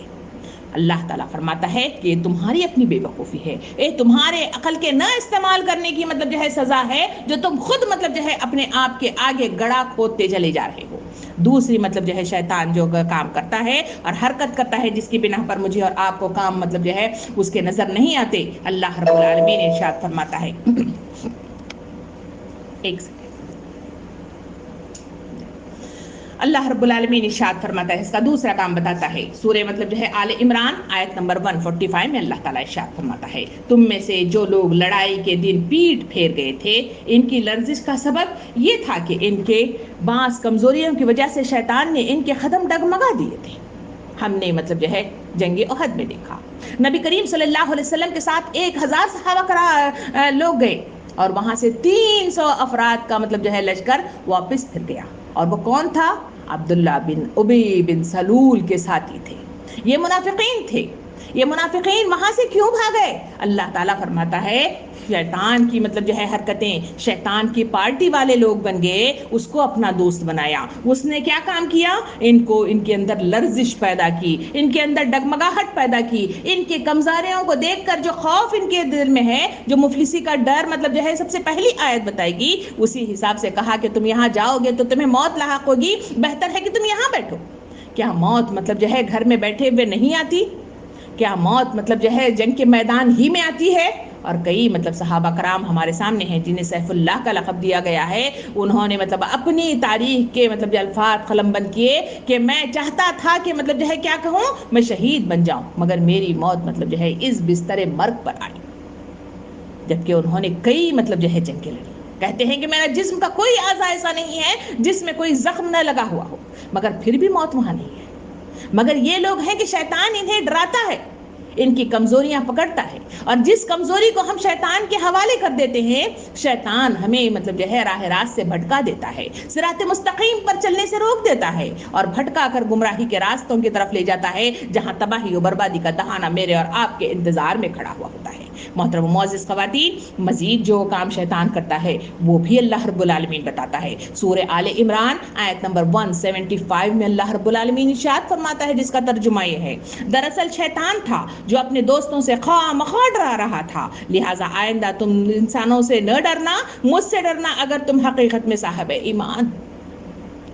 اللہ تعالیٰ فرماتا ہے کہ یہ تمہاری اپنی بے وقوفی ہے، یہ تمہارے عقل کے نہ استعمال کرنے کی مطلب جو ہے سزا ہے، جو تم خود مطلب جو ہے اپنے آپ کے آگے گڑھا کھودتے چلے جا رہے ہو۔ دوسری مطلب جو ہے شیطان جو کام کرتا ہے اور حرکت کرتا ہے جس کی بنا پر مجھے اور آپ کو کام مطلب جو ہے اس کے نظر نہیں آتے، اللہ رب العالمین ارشاد فرماتا ہے ایک سیکنڈ، اللہ رب العالمین ارشاد فرماتا ہے، اس کا دوسرا کام بتاتا ہے، سورہ مطلب جو ہے آل عمران آیت نمبر 145 میں اللہ تعالیٰ ارشاد فرماتا ہے، تم میں سے جو لوگ لڑائی کے دن پیٹ پھیر گئے تھے، ان کی لرزش کا سبب یہ تھا کہ ان کے بعض کمزوریوں کی وجہ سے شیطان نے ان کے قدم ڈگمگا دیے تھے۔ ہم نے مطلب جو ہے جنگ احد میں دیکھا، نبی کریم صلی اللہ علیہ وسلم کے ساتھ 1000 صحابہ لوگ گئے، اور وہاں سے 300 افراد کا مطلب جو ہے لشکر واپس پھر گیا، اور وہ کون تھا؟ عبداللہ بن ابی بن سلول کے ساتھی تھے۔ یہ منافقین تھے۔ یہ منافقین وہاں سے کیوں بھاگے؟ اللہ تعالیٰ فرماتا ہے شیطان کی مطلب جو ہے حرکتیں، شیطان کی پارٹی والے لوگ بن گئے، اس کو اپنا دوست بنایا۔ اس نے کیا کام کیا؟ ان کے اندر لرزش پیدا کی، ان کے اندر ڈگمگاہٹ پیدا کی، ان کی کمزوریوں کو دیکھ کر جو خوف ان کے دل میں ہے، جو مفلسی کا ڈر مطلب جو ہے سب سے پہلی آیت بتائے گی، اسی حساب سے کہا کہ تم یہاں جاؤ گے تو تمہیں موت لاحق ہوگی، بہتر ہے کہ تم یہاں بیٹھو۔ کیا موت مطلب جو ہے گھر میں بیٹھے ہوئے نہیں آتی؟ کیا موت مطلب جو ہے جنگ کے میدان ہی میں آتی ہے؟ اور کئی مطلب صحابہ کرام ہمارے سامنے ہیں جنہیں سیف اللہ کا لقب دیا گیا ہے. انہوں نے مطلب اپنی تاریخ کے مطلب جو الفاظ قلم بند کیے کہ میں چاہتا تھا کہ مطلب جو ہے کیا کہوں، میں شہید بن جاؤں، مگر میری موت مطلب جو ہے اس بستر مرگ پر آئی. جبکہ انہوں نے کئی مطلب جو ہے جنگیں لڑی. کہتے ہیں کہ میرا جسم کا کوئی اعضا ایسا نہیں ہے جس میں کوئی زخم نہ لگا ہوا ہو، مگر پھر بھی موت وہاں نہیں ہے. مگر یہ لوگ ہیں کہ شیطان انہیں ڈراتا ہے، ان کی کمزوریاں پکڑتا ہے، اور جس کمزوری کو ہم شیطان کے حوالے کر دیتے ہیں، شیطان ہمیں مطلب جو ہے راہ راست سے بھٹکا دیتا ہے، صراط مستقیم پر چلنے سے روک دیتا ہے، اور بھٹکا کر گمراہی کے راستوں کی طرف لے جاتا ہے جہاں تباہی و بربادی کا دہانہ میرے اور آپ کے انتظار میں کھڑا ہوا ہوتا ہے. محترم و معزز خواتین، مزید جو کام شیطان کرتا ہے وہ بھی اللہ رب العالمین بتاتا ہے. سورہ آل عمران آیت نمبر 175 میں اللہ رب العالمین ارشاد فرماتا ہے، جس کا ترجمہ یہ ہے: دراصل شیطان تھا جو اپنے دوستوں سے خواہ مخواہ ڈرا رہا تھا، لہٰذا آئندہ تم انسانوں سے نہ ڈرنا، مجھ سے ڈرنا اگر تم حقیقت میں صاحب ایمان.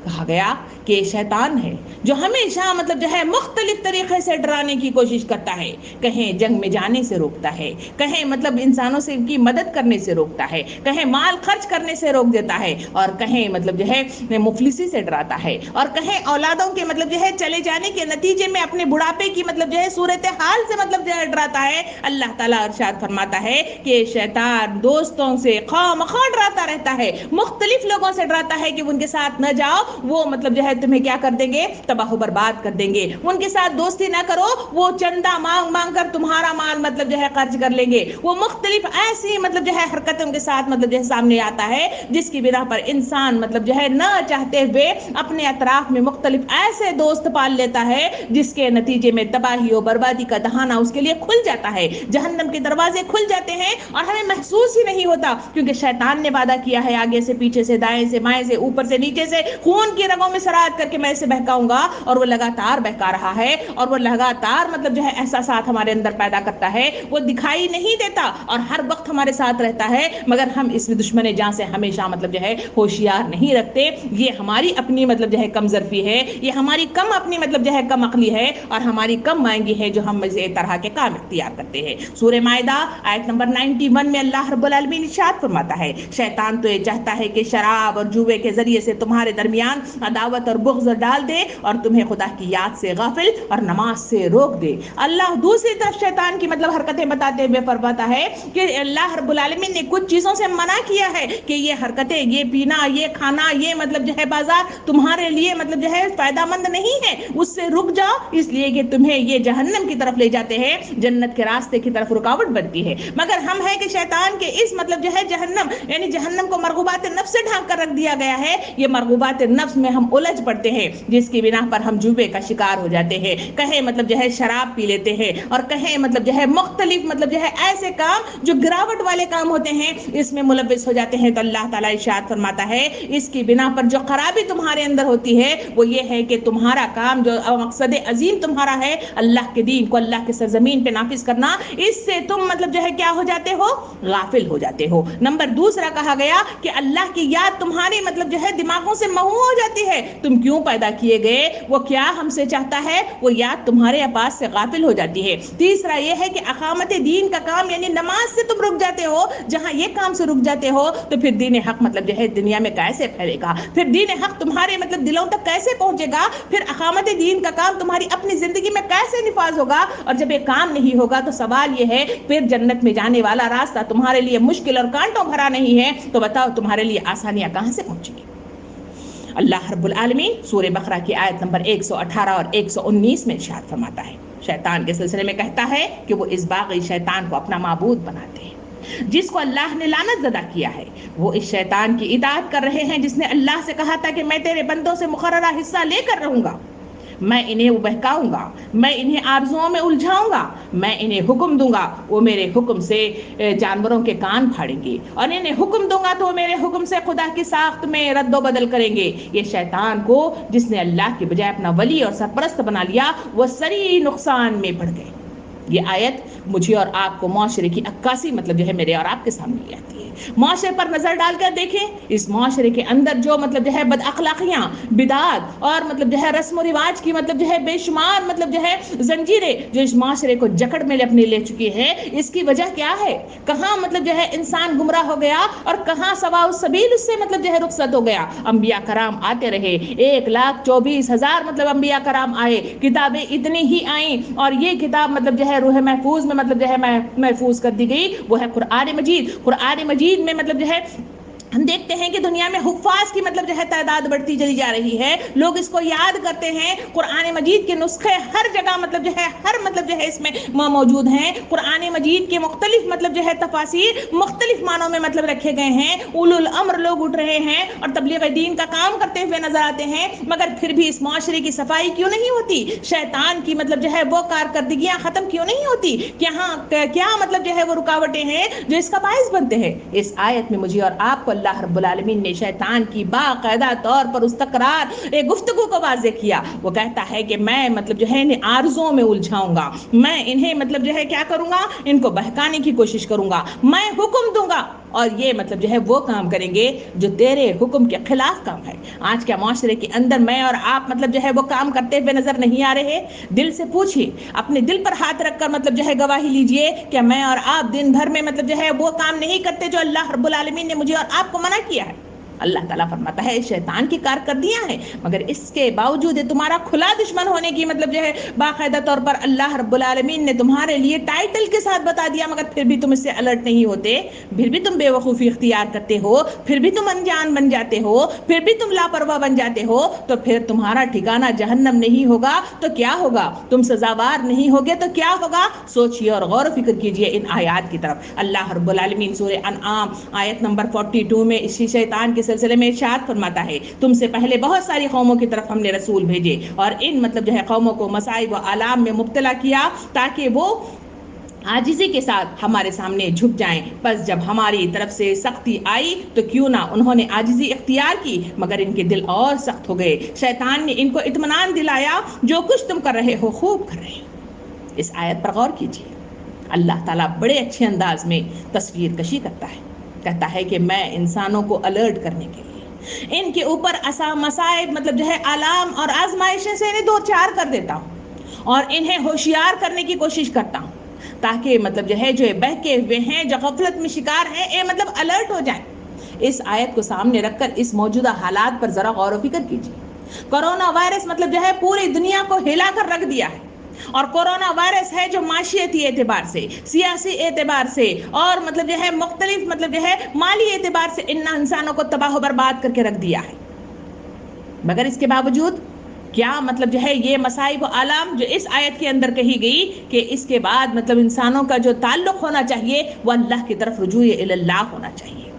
کہا گیا کہ یہ شیطان ہے جو ہمیشہ مطلب جو ہے مختلف طریقے سے ڈرانے کی کوشش کرتا ہے. کہیں جنگ میں جانے سے روکتا ہے، کہیں مطلب انسانوں سے کی مدد کرنے سے روکتا ہے، کہیں مال خرچ کرنے سے روک دیتا ہے، اور کہیں مطلب جو ہے مفلسی سے ڈراتا ہے، اور کہیں اولادوں کے مطلب جو ہے چلے جانے کے نتیجے میں اپنے بڑھاپے کی مطلب جو ہے صورتحال سے مطلب جو ہے ڈراتا ہے. اللہ تعالیٰ ارشاد فرماتا ہے کہ شیطان دوستوں سے خواہ مخواہ ڈراتا رہتا ہے، مختلف لوگوں سے ڈراتا ہے کہ ان کے ساتھ نہ جاؤ، وہ مطلب جو ہے تمہیں کیا کر دیں گے، تباہ و برباد کر دیں گے. ان کے ساتھ دوستی نہ کرو، وہ چندہ مانگ مانگ کر تمہارا مال مطلب جو ہے خرچ کر لیں گے. وہ مختلف ایسی مطلب جو ہے حرکتیں ان کے ساتھ مطلب جو ہے سامنے آتا ہے جس کی بنا پر انسان مطلب جو ہے نہ چاہتے ہوئے اپنے اطراف میں مختلف ایسے دوست پال لیتا ہے جس کے نتیجے میں تباہی و بربادی کا دہانہ اس کے لیے کھل جاتا ہے، جہنم کے دروازے کھل جاتے ہیں اور ہمیں محسوس ہی نہیں ہوتا، کیونکہ شیطان نے وعدہ کیا ہے آگے سے پیچھے سے دائیں سے بائیں سے اوپر سے نیچے سے خون کی رگوں میں سرات کر کے میں اسے بہکاؤں گا، اور وہ لگاتار بہکا رہا ہے، اور وہ لگاتار مطلب جو ہے احساسات ہمارے اندر پیدا کرتا ہے. وہ دکھائی نہیں دیتا اور ہر وقت ہمارے ساتھ رہتا ہے، مگر ہم اس دشمن جان سے ہمیشہ مطلب جو ہے ہوشیار نہیں رکھتے. یہ ہماری اپنی مطلب جو ہے کم ظرفی ہے، یہ ہماری کم اپنی مطلب جو ہے کم عقلی ہے، اور ہماری کم مائنگی ہے جو ہم اس طرح کے کام اختیار کرتے ہیں. سورہ مائدہ آیت نمبر 91 میں اللہ رب العالمین ارشاد فرماتا ہے: شیطان تو یہ چاہتا ہے کہ شراب اور جوے کے ذریعے سے تمہارے درمیان عداوت اور بغض ڈال دے اور تمہیں خدا کی یاد سے غافل اور نماز سے روک دے. اللہ دوسری طرف شیطان کی مطلب حرکتیں بتاتے ہوئے فرماتا ہے کہ اللہ رب العالمین نے کچھ چیزوں سے منع کیا ہے کہ یہ حرکتیں، یہ پینا، یہ کھانا، یہ مطلب جو ہے بازار تمہارے لیے مطلب جو ہے فائدہ مند نہیں ہے، اس سے رک جاؤ، اس لیے کہ تمہیں یہ جہنم کی طرف لے جاتے ہیں، جنت کے راستے کی طرف رکاوٹ بنتی ہے. مگر ہم ہے کہ شیطان کے اس مطلب جو ہے جہنم یعنی جہنم کو مرغوبات نفس سے ڈھانپ کر رکھ دیا گیا ہے. یہ مرغوبات نفس میں ہم الجھ پڑتے ہیں، جس کی بنا پر ہم جوے کا شکار ہو جاتے ہیں، کہیں مطلب جو ہے شراب پی لیتے ہیں، اور کہیں مطلب جو ہے مختلف مطلب جو ہے ایسے کام جو گراوٹ والے کام ہوتے ہیں اس میں ملوث ہو جاتے ہیں. تو اللہ تعالیٰ ارشاد فرماتا ہے اس کی بنا پر جو خرابی تمہارے اندر ہوتی ہے وہ یہ ہے کہ تمہارا کام جو مقصد عظیم تمہارا ہے اللہ کے دین کو اللہ کے سرزمین پہ نافذ کرنا، اس سے تم مطلب جو ہے کیا ہو جاتے ہو، غافل ہو جاتے ہو. نمبر دوسرا کہا گیا کہ اللہ کی یاد تمہاری مطلب جو ہے دماغوں سے محو ہو جاتی ہے. تم کیوں پیدا کیے گئے، وہ کیا ہم سے چاہتا ہے، وہ یاد تمہارے پاس سے غافل ہو جاتی ہے. تیسرا یہ ہے کہ اقامت دین کا کام یعنی نماز سے تم رک جاتے ہو. جہاں یہ کام سے رک جاتے ہو تو پھر دین حق مطلب جو ہے دنیا میں کیسے پھیلے گا، پھر دین حق تمہارے مطلب دلوں تک کیسے پہنچے گا، پھر اقامت دین کا کام تمہاری اپنی زندگی میں کیسے نفاذ ہوگا. اور جب یہ کام نہیں ہوگا تو سوال یہ ہے پھر جنت میں جانے والا راستہ تمہارے لیے مشکل اور کانٹوں بھرا نہیں ہے تو بتاؤ تمہارے لیے آسانیاں کہاں سے پہنچیں گی. اللہ رب العالمین سورہ بقرہ کی آیت نمبر 118 اور 119 میں ارشاد فرماتا ہے، شیطان کے سلسلے میں کہتا ہے کہ وہ اس باغی شیطان کو اپنا معبود بناتے ہیں جس کو اللہ نے لعنت زدہ کیا ہے. وہ اس شیطان کی اطاعت کر رہے ہیں جس نے اللہ سے کہا تھا کہ میں تیرے بندوں سے مقررہ حصہ لے کر رہوں گا، میں انہیں بہکاؤں گا، میں انہیں آرزوؤں میں الجھاؤں گا، میں انہیں حکم دوں گا، وہ میرے حکم سے جانوروں کے کان پھاڑیں گے، اور انہیں حکم دوں گا تو وہ میرے حکم سے خدا کی ساخت میں رد و بدل کریں گے. یہ شیطان کو جس نے اللہ کی بجائے اپنا ولی اور سرپرست بنا لیا وہ سری نقصان میں پڑ گئے. یہ آیت مجھے اور آپ کو معاشرے کی عکاسی مطلب جو ہے میرے اور آپ کے سامنے لے آتی ہے. معاشرے پر نظر ڈال کر دیکھیں, اس معاشرے کے اندر جو مطلب جو ہے بد اخلاقیاں, بدعات اور مطلب جو ہے رسم و رواج کی مطلب جو ہے بے شمار مطلب جو ہے زنجیریں جو اس معاشرے کو جکڑ میں اپنے لے چکی ہے, اس کی وجہ کیا ہے؟ کہاں مطلب جو ہے انسان گمراہ ہو گیا اور کہاں سواء السبیل اس سے مطلب جو ہے رخصت ہو گیا. انبیاء کرام آتے رہے, 1,24,000 مطلب انبیاء کرام آئے, کتابیں اتنی ہی آئیں, اور یہ کتاب مطلب جو ہے روح محفوظ میں مطلب جو ہے محفوظ کر دی گئی, وہ ہے قرآن مجید. قرآن مجید میں مطلب جو ہے ہم دیکھتے ہیں کہ دنیا میں حفاظ کی مطلب جو ہے تعداد بڑھتی چلی جا رہی ہے, لوگ اس کو یاد کرتے ہیں. قرآن مجید کے نسخے ہر جگہ مطلب جو ہے ہر مطلب جو ہے اس میں موجود ہیں. قرآن مجید کے مختلف مطلب جو ہے تفاسیر مختلف معنوں میں مطلب رکھے گئے ہیں. اولو الامر لوگ اٹھ رہے ہیں اور تبلیغ دین کا کام کرتے ہوئے نظر آتے ہیں, مگر پھر بھی اس معاشرے کی صفائی کیوں نہیں ہوتی؟ شیطان کی مطلب جو ہے وہ کارکردگیاں ختم کیوں نہیں ہوتی؟ کیا مطلب جو ہے وہ رکاوٹیں ہیں جو اس کا باعث بنتے ہیں؟ اس آیت میں مجھے اور آپ کو اللہ رب العالمین نے شیطان کی باقاعدہ طور پر اس تکرار گفتگو کو واضح کیا. وہ کہتا ہے کہ میں مطلب جو ہے انہیں عارضوں میں الجھاؤں گا, میں انہیں مطلب جو ہے کیا کروں گا, ان کو بہکانے کی کوشش کروں گا, میں حکم دوں گا اور یہ مطلب جو ہے وہ کام کریں گے جو تیرے حکم کے خلاف کام ہے. آج کے معاشرے کے اندر میں اور آپ مطلب جو ہے وہ کام کرتے ہوئے نظر نہیں آ رہے. دل سے پوچھیے, اپنے دل پر ہاتھ رکھ کر مطلب جو ہے گواہی لیجئے کہ میں اور آپ دن بھر میں مطلب جو ہے وہ کام نہیں کرتے جو اللہ رب العالمین نے مجھے اور آپ کو منع کیا ہے. اللہ تعالیٰ فرماتا ہے شیطان کی کارکردیاں ہیں, مگر اس کے باوجود تمہارا کھلا دشمن ہونے کی مطلب جو ہے باقاعدہ طور پر اللہ رب العالمین نے تمہارے لیے ٹائٹل کے ساتھ بتا دیا, مگر پھر بھی تم اس سے الرٹ نہیں ہوتے, پھر بھی تم بے وقوفی اختیار کرتے ہو, پھر بھی تم انجان بن جاتے ہو, پھر بھی تم لاپرواہ بن جاتے ہو. تو پھر تمہارا ٹھکانہ جہنم نہیں ہوگا تو کیا ہوگا؟ تم سزاوار نہیں ہوگے تو کیا ہوگا؟ سوچئے اور غور و فکر کیجئے ان آیات کی طرف. اللہ رب العالمین سورہ انعام آیت نمبر 42 میں اسی شیطان کے سلسلے میں ارشاد فرماتا ہے, تم سے پہلے بہت ساری قوموں کی طرف ہم نے رسول بھیجے اور ان مطلب جو ہے قوموں کو مصائب و آلام میں مبتلا کیا تاکہ وہ عاجزی کے ساتھ ہمارے سامنے جھک جائیں. بس جب ہماری طرف سے سختی آئی تو کیوں نہ انہوں نے عاجزی اختیار کی, مگر ان کے دل اور سخت ہو گئے. شیطان نے ان کو اطمینان دلایا جو کچھ تم کر رہے ہو خوب کر رہے ہو. اس آیت پر غور کیجیے. اللہ تعالیٰ بڑے اچھے انداز میں تصویر کشی کرتا ہے, کہتا ہے کہ میں انسانوں کو الرٹ کرنے کے لیے ان کے اوپر مصائب مطلب جو ہے آلام اور آزمائشیں سے انہیں دو چار کر دیتا ہوں اور انہیں ہوشیار کرنے کی کوشش کرتا ہوں تاکہ مطلب جو ہے جو بہکے ہوئے ہیں, جو غفلت میں شکار ہیں, یہ مطلب الرٹ ہو جائیں. اس آیت کو سامنے رکھ کر اس موجودہ حالات پر ذرا غور و فکر کیجیے. کورونا وائرس مطلب جو ہے پوری دنیا کو ہلا کر رکھ دیا ہے, اور کورونا وائرس ہے جو معاشیتی اعتبار سے, سیاسی اعتبار سے اور مطلب جو ہے مختلف مطلب جو ہے مالی اعتبار سے ان انسانوں کو تباہ و برباد کر کے رکھ دیا ہے. مگر اس کے باوجود کیا مطلب جو ہے یہ مصائب و آلام جو اس آیت کے اندر کہی گئی کہ اس کے بعد مطلب انسانوں کا جو تعلق ہونا چاہیے وہ اللہ کی طرف رجوع اللہ ہونا چاہیے,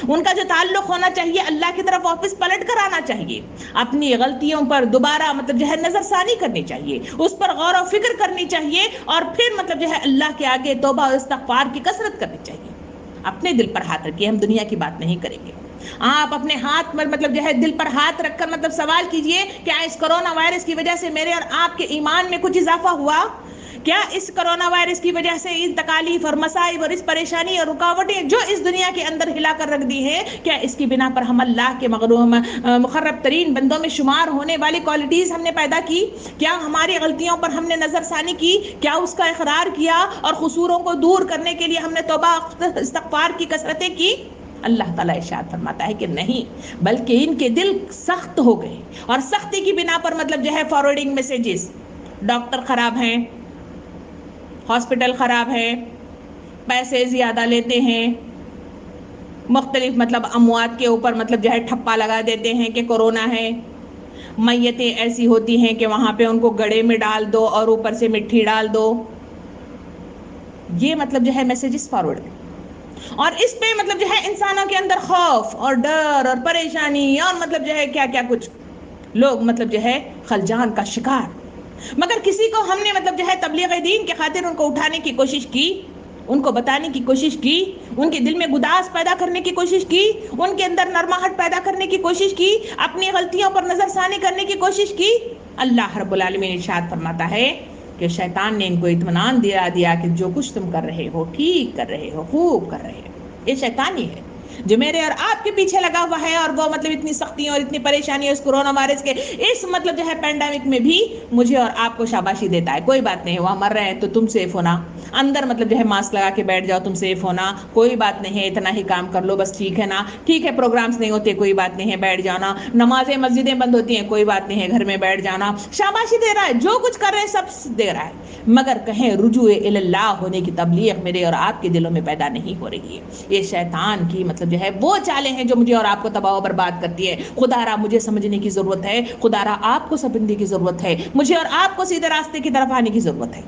ان کا جو تعلق ہونا چاہیے اللہ کی طرف واپس پلٹ کر آنا چاہیے, اپنی غلطیوں پر دوبارہ مطلب جو ہے نظر ثانی کرنی چاہیے, اس پر غور و فکر کرنی چاہیے, اور پھر مطلب جو ہے اللہ کے آگے توبہ و استغفار کی کثرت کرنی چاہیے. اپنے دل پر ہاتھ رکھیے, ہم دنیا کی بات نہیں کریں گے. آپ اپنے ہاتھ پر مطلب جو ہے دل پر ہاتھ رکھ کر مطلب سوال کیجئے, کیا اس کرونا وائرس کی وجہ سے میرے اور آپ کے ایمان میں کچھ اضافہ ہوا؟ کیا اس کرونا وائرس کی وجہ سے ان تکالیف اور مصائب اور اس پریشانی اور رکاوٹیں جو اس دنیا کے اندر ہلا کر رکھ دی ہیں, کیا اس کی بنا پر ہم اللہ کے مقرب ترین بندوں میں شمار ہونے والی کوالٹیز ہم نے پیدا کی؟ کیا ہماری غلطیوں پر ہم نے نظر ثانی کی؟ کیا اس کا اقرار کیا اور قصوروں کو دور کرنے کے لیے ہم نے توبہ استغفار کی کثرتیں کی؟ اللہ تعالیٰ ارشاد فرماتا ہے کہ نہیں, بلکہ ان کے دل سخت ہو گئے, اور سختی کی بنا پر مطلب جو ہے فارورڈنگ میسیجز, ڈاکٹر خراب ہیں, ہاسپٹل خراب ہے, پیسے زیادہ لیتے ہیں, مختلف مطلب اموات کے اوپر مطلب جو ہے ٹھپا لگا دیتے ہیں کہ کورونا ہے, میتیں ایسی ہوتی ہیں کہ وہاں پہ ان کو گڑے میں ڈال دو اور اوپر سے مٹھی ڈال دو. یہ مطلب جو ہے میسیجز فارورڈ ہیں, اور اس پہ مطلب جو ہے انسانوں کے اندر خوف اور ڈر اور پریشانی اور مطلب جو ہے کیا کیا کچھ, لوگ مطلب جو ہے خلجان کا شکار. مگر کسی کو ہم نے مطلب جو ہے تبلیغ دین کے خاطر ان کو اٹھانے کی کوشش کی, ان کو بتانے کی کوشش کی, ان کے دل میں گداز پیدا کرنے کی کوشش کی, ان کے اندر نرماہٹ پیدا کرنے کی کوشش کی, اپنی غلطیوں پر نظر ثانی کرنے کی کوشش کی. اللہ رب العالمین ارشاد فرماتا ہے کہ شیطان نے ان کو اطمینان دیا کہ جو کچھ تم کر رہے ہو ٹھیک کر رہے ہو، خوب کر رہے ہو۔ یہ شیطان ہی ہے جو میرے اور آپ کے پیچھے لگا ہوا ہے، اور وہ مطلب اتنی سختیوں اور اتنی پریشانیوں اس کورونا وائرس کے اس مطلب جو ہے پینڈیمک میں بھی مجھے اور آپ کو شاباشی دیتا ہے، کوئی بات نہیں، وہاں مر رہے ہیں تو تم سیف ہونا، اندر مطلب جو ہے ماسک لگا کے بیٹھ جاؤ، تم سیف ہونا، کوئی بات نہیں ہے، اتنا ہی کام کر لو بس، ٹھیک ہے نا، ٹھیک ہے پروگرامز نہیں ہوتے کوئی بات نہیں ہے، بیٹھ جانا، نمازیں مسجدیں بند ہوتی ہیں کوئی بات نہیں ہے، گھر میں بیٹھ جانا، شاباشی دے رہا ہے، جو کچھ کر رہے ہیں سب دے رہا ہے، مگر کہیں رجوع اللہ ہونے کی تبلیغ میرے اور آپ کے دلوں میں پیدا نہیں ہو رہی ہے۔ یہ شیطان کی مطلب جو ہے وہ چالیں ہیں جو مجھے اور آپ کو تباہ و برباد کرتی ہے۔ خدا را مجھے سمجھنے کی ضرورت ہے، خدا را آپ کو سمجھنے کی ضرورت ہے، مجھے اور آپ کو سیدھے راستے کی طرف آنے کی ضرورت ہے۔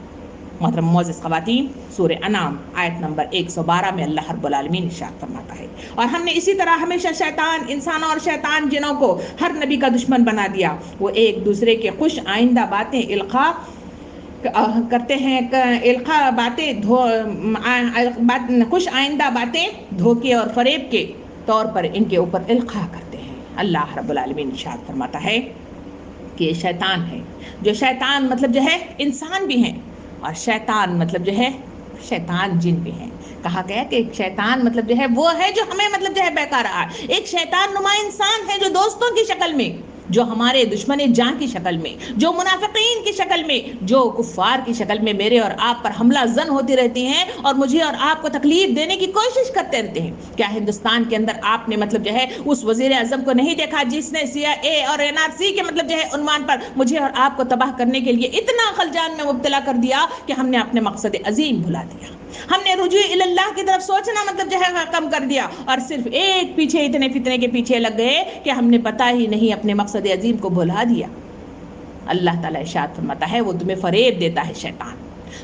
محترم معزز خواتین، سورہ انعام آیت نمبر 112 میں اللہ رب العالمین ارشاد فرماتا ہے، اور ہم نے اسی طرح ہمیشہ شیطان انسانوں اور شیطان جنوں کو ہر نبی کا دشمن بنا دیا، وہ ایک دوسرے کے خوش آئندہ باتیں القاء کرتے ہیں، القاء باتیں خوش آئندہ باتیں دھوکے اور فریب کے طور پر ان کے اوپر القاء کرتے ہیں۔ اللہ رب العالمین ارشاد فرماتا ہے کہ یہ شیطان ہے، جو شیطان مطلب جو ہے انسان بھی ہیں، اور شیطان مطلب جو ہے شیطان جن بھی ہیں۔ کہا گیا کہ ایک شیطان مطلب جو ہے وہ ہے جو ہمیں مطلب جو ہے بہکا رہا ہے، ایک شیطان نما انسان ہے جو دوستوں کی شکل میں، جو ہمارے دشمن جان کی شکل میں، جو منافقین کی شکل میں، جو کفار کی شکل میں میرے اور آپ پر حملہ زن ہوتی رہتی ہیں اور مجھے اور آپ کو تکلیف دینے کی کوشش کرتے رہتے ہیں۔ کیا ہندوستان کے اندر آپ نے مطلب جو ہے اس وزیر اعظم کو نہیں دیکھا جس نے CIA اور NRC کے مطلب جو ہے عنوان پر مجھے اور آپ کو تباہ کرنے کے لیے اتنا خلجان میں مبتلا کر دیا کہ ہم نے اپنے مقصد عظیم بھلا دیا، ہم نے رجوع اللہ کی طرف سوچنا مطلب جو ہے کم کر دیا، اور صرف ایک پیچھے اتنے فتنے کے پیچھے لگ گئے کہ ہم نے پتہ ہی نہیں اپنے مقصد عظیم کو بھلا دیا۔ اللہ تعالیٰ ارشاد فرماتا ہے وہ تمہیں فریب دیتا ہے، شیطان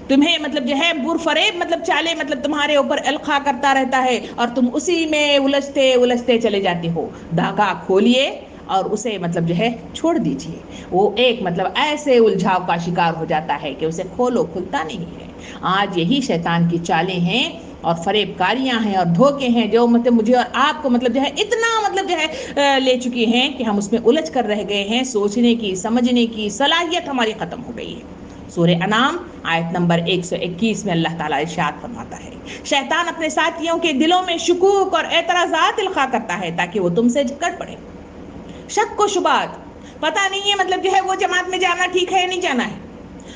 تمہیں مطلب جو ہے بر فریب مطلب چالے مطلب تمہارے اوپر القاء کرتا رہتا ہے، اور تم اسی میں الجھتے چلے جاتے ہو۔ دھاگا کھولیے اور اسے مطلب جو ہے چھوڑ دیجئے، وہ ایک مطلب ایسے الجھاؤ کا شکار ہو جاتا ہے کہ اسے کھولو کھلتا نہیں ہے۔ آج یہی شیطان کی چالیں ہیں اور فریب کاریاں ہیں اور دھوکے ہیں جو مطلب مجھے اور آپ کو مطلب جو ہے اتنا مطلب جو ہے لے چکی ہیں کہ ہم اس میں الجھ کر رہ گئے ہیں، سوچنے کی سمجھنے کی صلاحیت ہماری ختم ہو گئی ہے۔ سورہ انعام آیت نمبر 121 میں اللہ تعالیٰ ارشاد فرماتا ہے، شیطان اپنے ساتھیوں کے دلوں میں شکوک اور اعتراضات القاء کرتا ہے تاکہ وہ تم سے جھگڑ پڑے، شک و شبہات، پتہ نہیں ہے مطلب جو ہے وہ جماعت میں جانا ٹھیک ہے یا نہیں جانا ہے،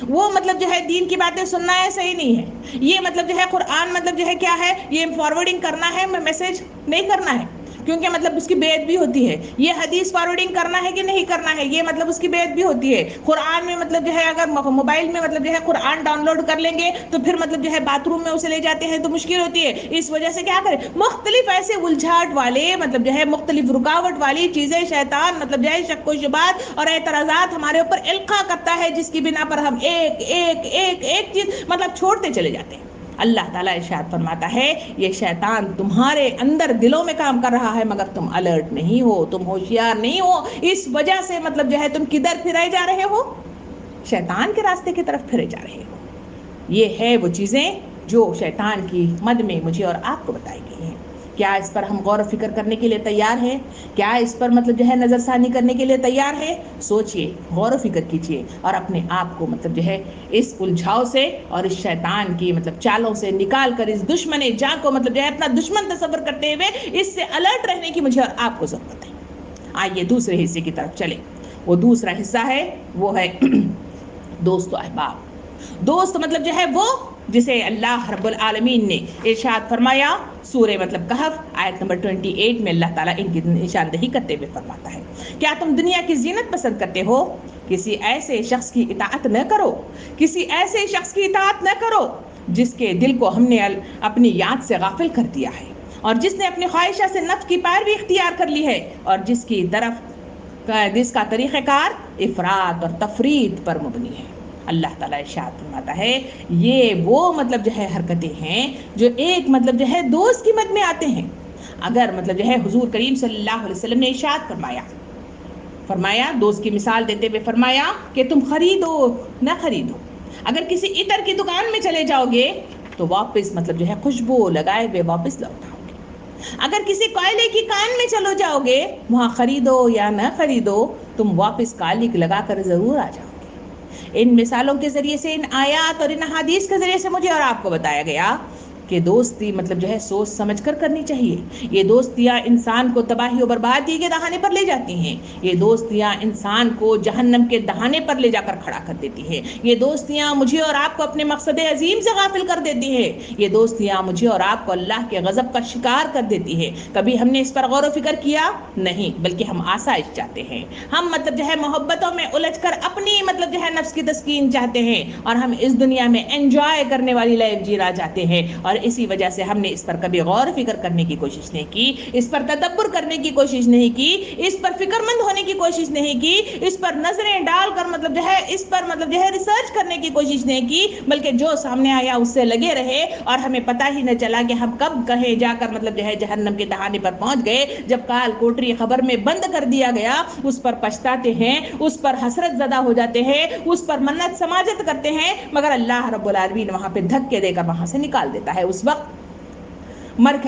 وہ مطلب جو ہے دین کی باتیں سننا ہے صحیح نہیں ہے، یہ مطلب جو ہے قرآن مطلب جو ہے کیا ہے، یہ فارورڈنگ کرنا ہے میسج نہیں کرنا ہے کیونکہ مطلب اس کی بے ادبی ہوتی ہے، یہ حدیث فارورڈنگ کرنا ہے کہ نہیں کرنا ہے، یہ مطلب اس کی بے ادبی ہوتی ہے، قرآن میں مطلب جو ہے اگر موبائل میں مطلب جو ہے قرآن ڈاؤن لوڈ کر لیں گے تو پھر مطلب جو ہے باتھ روم میں اسے لے جاتے ہیں تو مشکل ہوتی ہے، اس وجہ سے کیا کریں، مختلف ایسے الجھاٹ والے مطلب جو ہے مختلف رکاوٹ والی چیزیں شیطان مطلب جو ہے شک و شبہات اور اعتراضات ہمارے اوپر القاء کرتا ہے، جس کی بنا پر ہم ایک چیز مطلب چھوڑتے چلے جاتے ہیں۔ اللہ تعالیٰ ارشاد فرماتا ہے یہ شیطان تمہارے اندر دلوں میں کام کر رہا ہے مگر تم الرٹ نہیں ہو، تم ہوشیار نہیں ہو، اس وجہ سے مطلب جو ہے تم کدھر پھرائے جا رہے ہو، شیطان کے راستے کی طرف پھرے جا رہے ہو۔ یہ ہے وہ چیزیں جو شیطان کی مد میں مجھے اور آپ کو بتائی گئی ہیں۔ کیا اس پر ہم غور و فکر کرنے کے لیے تیار ہیں؟ کیا اس پر مطلب جو ہے نظر ثانی کرنے کے لیے تیار ہے؟ سوچئے، غور و فکر کیجئے اور اپنے آپ کو مطلب جو ہے اس الجھاؤ سے اور اس شیطان کی مطلب چالوں سے نکال کر اس دشمن جان کو مطلب جو ہے اپنا دشمن تصور کرتے ہوئے اس سے الرٹ رہنے کی مجھے اور آپ کو ضرورت ہے۔ آئیے دوسرے حصے کی طرف چلیں۔ وہ دوسرا حصہ ہے وہ ہے دوست و احباب۔ دوست مطلب جو ہے وہ جسے اللہ رب العالمین نے ارشاد فرمایا سورہ مطلب کہف آیت نمبر 28 میں اللہ تعالیٰ ان کی نشاندہی کرتے ہوئے فرماتا ہے، کیا تم دنیا کی زینت پسند کرتے ہو؟ کسی ایسے شخص کی اطاعت نہ کرو، کسی ایسے شخص کی اطاعت نہ کرو جس کے دل کو ہم نے اپنی یاد سے غافل کر دیا ہے، اور جس نے اپنی خواہشہ سے نفس کی پیروی اختیار کر لی ہے، اور جس کا طریقہ کار افراط اور تفریط پر مبنی ہے۔ اللہ تعالیٰ ارشاد فرماتا ہے یہ وہ مطلب جو ہے حرکتیں ہیں جو ایک مطلب جو ہے دوست کی مد میں آتے ہیں۔ اگر مطلب جو ہے حضور کریم صلی اللہ علیہ وسلم نے ارشاد فرمایا دوست کی مثال دیتے ہوئے فرمایا کہ تم خریدو نہ خریدو، اگر کسی عطر کی دکان میں چلے جاؤ گے تو واپس مطلب جو ہے خوشبو لگائے ہوئے واپس لوٹاؤ گے، اگر کسی کوئلے کی کان میں چلو جاؤ گے وہاں خریدو یا نہ خریدو تم واپس کالک لگا کر ضرور آ جاؤ گے، ان مثالوں کے ذریعے سے، ان آیات اور ان حدیث کے ذریعے سے مجھے اور آپ کو بتایا گیا کہ دوستی مطلب جو ہے سوچ سمجھ کر کرنی چاہیے. یہ دوستیاں انسان کو تباہی و بربادی کے دہانے پر لے جاتی ہیں. یہ دوستیاں انسان کو جہنم کے دہانے پر لے جا کر کھڑا کر دیتی ہیں. یہ دوستیاں مجھے اور آپ کو اپنے مقصد عظیم سے غافل کر دیتی ہیں. یہ دوستیاں مجھے اور آپ کو اللہ کے غضب کا شکار کر دیتی ہیں. کبھی ہم نے اس پر غور و فکر کیا؟ نہیں، بلکہ ہم آسائش چاہتے ہیں. ہم مطلب جو ہے محبتوں میں الجھ کر اپنی مطلب جو ہے نفس کی تسکین چاہتے ہیں، اور ہم اس دنیا میں انجوائے کرنے والی لائف جینا چاہتے ہیں. اور اسی وجہ سے ہم نے اس پر کبھی غور و فکر کرنے کی کوشش نہیں کی، اس پر تدبر کرنے کی کوشش نہیں کی، اس پر فکر مند ہونے کی کوشش نہیں کی، اس پر نظریں ڈال کر مطلب جو ہے اس پر مطلب جو ہے ریسرچ کرنے کی کوشش نہیں کی، بلکہ جو سامنے آیا اس سے لگے رہے، اور ہمیں پتہ ہی نہ چلا کہ ہم کب کہیں جا کر مطلب جو ہے جہنم کے دہانے پر پہنچ گئے. جب کال کوٹری خبر میں بند کر دیا گیا، اس پر پچھتاتے ہیں، اس پر حسرت زدہ ہو جاتے ہیں، اس پر منت سماجت کرتے ہیں، مگر اللہ رب العالمین وہاں پہ دھکے دے کر وہاں سے نکال دیتا ہے. اس وقت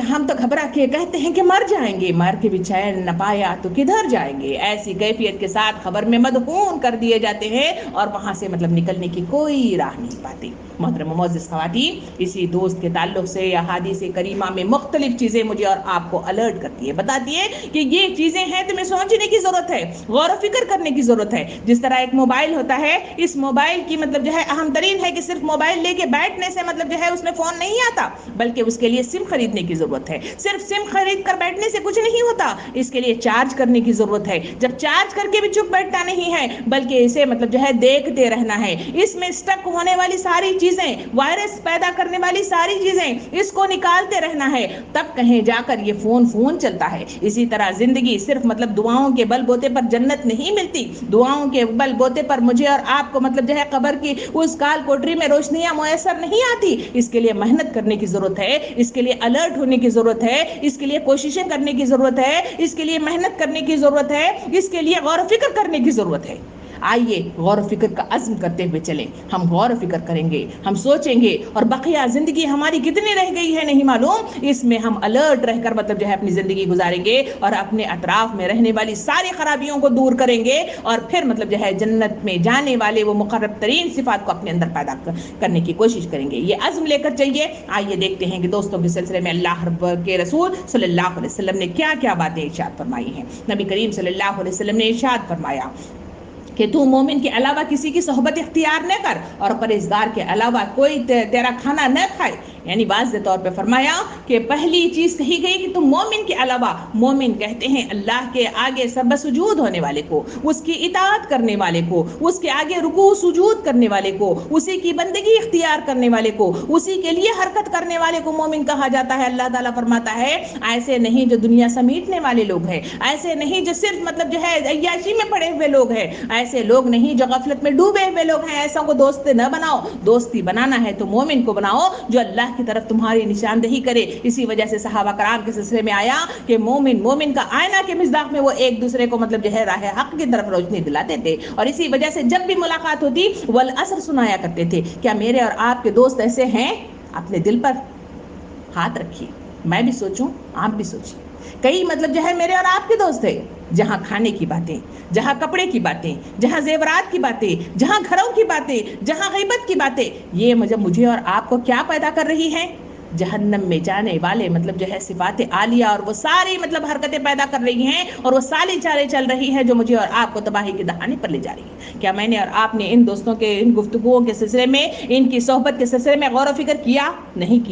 ہم تو گھبرا کے کہتے ہیں کہ مر جائیں گے، مر کے بھی چین نہ پایا تو کدھر جائیں گے. ایسی کیفیت کے ساتھ خبر میں مدفون کر دیے جاتے ہیں، اور وہاں سے مطلب نکلنے کی کوئی راہ نہیں پاتے. محترم و معزز خواتین، اسی دوست کے تعلق سے احادیث کریمہ میں مختلف چیزیں مجھے اور آپ کو الرٹ کرتی ہے، بتاتی ہے کہ یہ چیزیں ہیں، تمہیں سوچنے کی ضرورت ہے، غور و فکر کرنے کی ضرورت ہے. جس طرح ایک موبائل ہوتا ہے، اس موبائل کی مطلب جو ہے اہم ترین ہے کہ صرف موبائل لے کے بیٹھنے سے مطلب جو ہے اس میں فون نہیں آتا، بلکہ اس کے لیے سم خریدنے کی ضرورت ہے. صرف سم خرید کر بیٹھنے سے کچھ نہیں ہوتا، اس کے لیے چارج کرنے کی ضرورت ہے. جب چارج کر کے بھی چپ بیٹھنا نہیں ہے، بلکہ اسے مطلب جو ہے دیکھتے رہنا ہے. اس میں سٹک ہونے والی ساری چیزیں، وائرس پیدا کرنے والی ساری چیزیں، اس کو نکالتے رہنا ہے، تب کہیں جا کر یہ فون چلتا ہے. اسی طرح زندگی صرف مطلب دعاؤں کے بل بوتے پر جنت نہیں ملتی، دعاؤں کے بل بوتے پر مجھے اور آپ کو مطلب جو ہے قبر کی اس کال کوٹری میں روشنیاں میسر نہیں آتی. اس کے لیے محنت کرنے کی ضرورت ہے، اس کے لیے الرٹ ہونے کی ضرورت ہے، اس کے لیے کوششیں کرنے کی ضرورت ہے، اس کے لیے محنت کرنے کی ضرورت ہے، اس کے لیے غور و فکر کرنے کی ضرورت ہے. آئیے غور و فکر کا عزم کرتے ہوئے چلیں. ہم غور و فکر کریں گے، ہم سوچیں گے، اور بقیہ زندگی ہماری کتنی رہ گئی ہے نہیں معلوم، اس میں ہم الرٹ رہ کر مطلب جو ہے اپنی زندگی گزاریں گے، اور اپنے اطراف میں رہنے والی ساری خرابیوں کو دور کریں گے، اور پھر مطلب جو ہے جنت میں جانے والے وہ مقرب ترین صفات کو اپنے اندر پیدا کرنے کی کوشش کریں گے. یہ عزم لے کر چلیے. آئیے دیکھتے ہیں کہ دوستوں کے سلسلے میں اللہ رب کے رسول صلی اللہ علیہ وسلم نے کیا کیا باتیں ارشاد فرمائی ہیں. نبی کریم صلی اللہ علیہ وسلم نے ارشاد فرمایا کہ تو مومن کے علاوہ کسی کی صحبت اختیار نہ کر، اور پرہیزگار کے علاوہ کوئی تیرا کھانا نہ کھائے. یعنی واضح طور پہ فرمایا کہ پہلی چیز کہی گئی کہ تم مومن کے علاوہ، مومن کہتے ہیں اللہ کے آگے سب سجود ہونے والے کو، اس کی اطاعت کرنے والے کو، اس کے آگے رکوع سجود کرنے والے کو، اسی کی بندگی اختیار کرنے والے کو، اسی کے لیے حرکت کرنے والے کو مومن کہا جاتا ہے. اللہ تعالیٰ فرماتا ہے ایسے نہیں جو دنیا سمیٹنے والے لوگ ہیں، ایسے نہیں جو صرف مطلب جو ہے عیاشی میں پڑے ہوئے لوگ ہیں، ایسے لوگ نہیں جو غفلت میں ڈوبے ہوئے لوگ ہیں. ایسا کو دوست نہ بناؤ. دوستی بنانا ہے تو مومن کو بناؤ جو اللہ کی طرف تمہاری نشاندہی کرے. اسی وجہ سے صحابہ کرام کے سلسلے میں آیا کہ مومن کا آئینہ کے مصداق میں وہ ایک دوسرے کو مطلب جو ہے راہ حق کی طرف روشنی دلاتے تھے. اور اسی وجہ سے جب بھی ملاقات ہوتی والعصر سنایا کرتے تھے. کیا میرے اور آپ کے دوست ایسے ہیں؟ اپنے دل پر ہاتھ رکھیے، میں بھی سوچوں، آپ بھی سوچیں. کئی مطلب جو ہے میرے اور آپ کے دوست ہیں جہاں کھانے کی باتیں، جہاں کپڑے کی باتیں، جہاں زیورات کی باتیں، جہاں گھروں کی باتیں، جہاں غیبت کی باتیں، یہ مجھے اور آپ کو کیا پیدا کر رہی ہیں؟ جہنم میں جانے والے مطلب جو ہے صفات عالیہ اور وہ ساری مطلب حرکتیں پیدا کر رہی ہیں، اور وہ ساری چالیں چل رہی ہیں جو مجھے اور آپ کو تباہی کے دہانے پر لے جا رہی ہیں. کیا میں نے اور آپ نے ان دوستوں کے ان گفتگوؤں کے سلسلے میں، ان کی صحبت کے سلسلے میں غور و فکر کیا؟ نہیں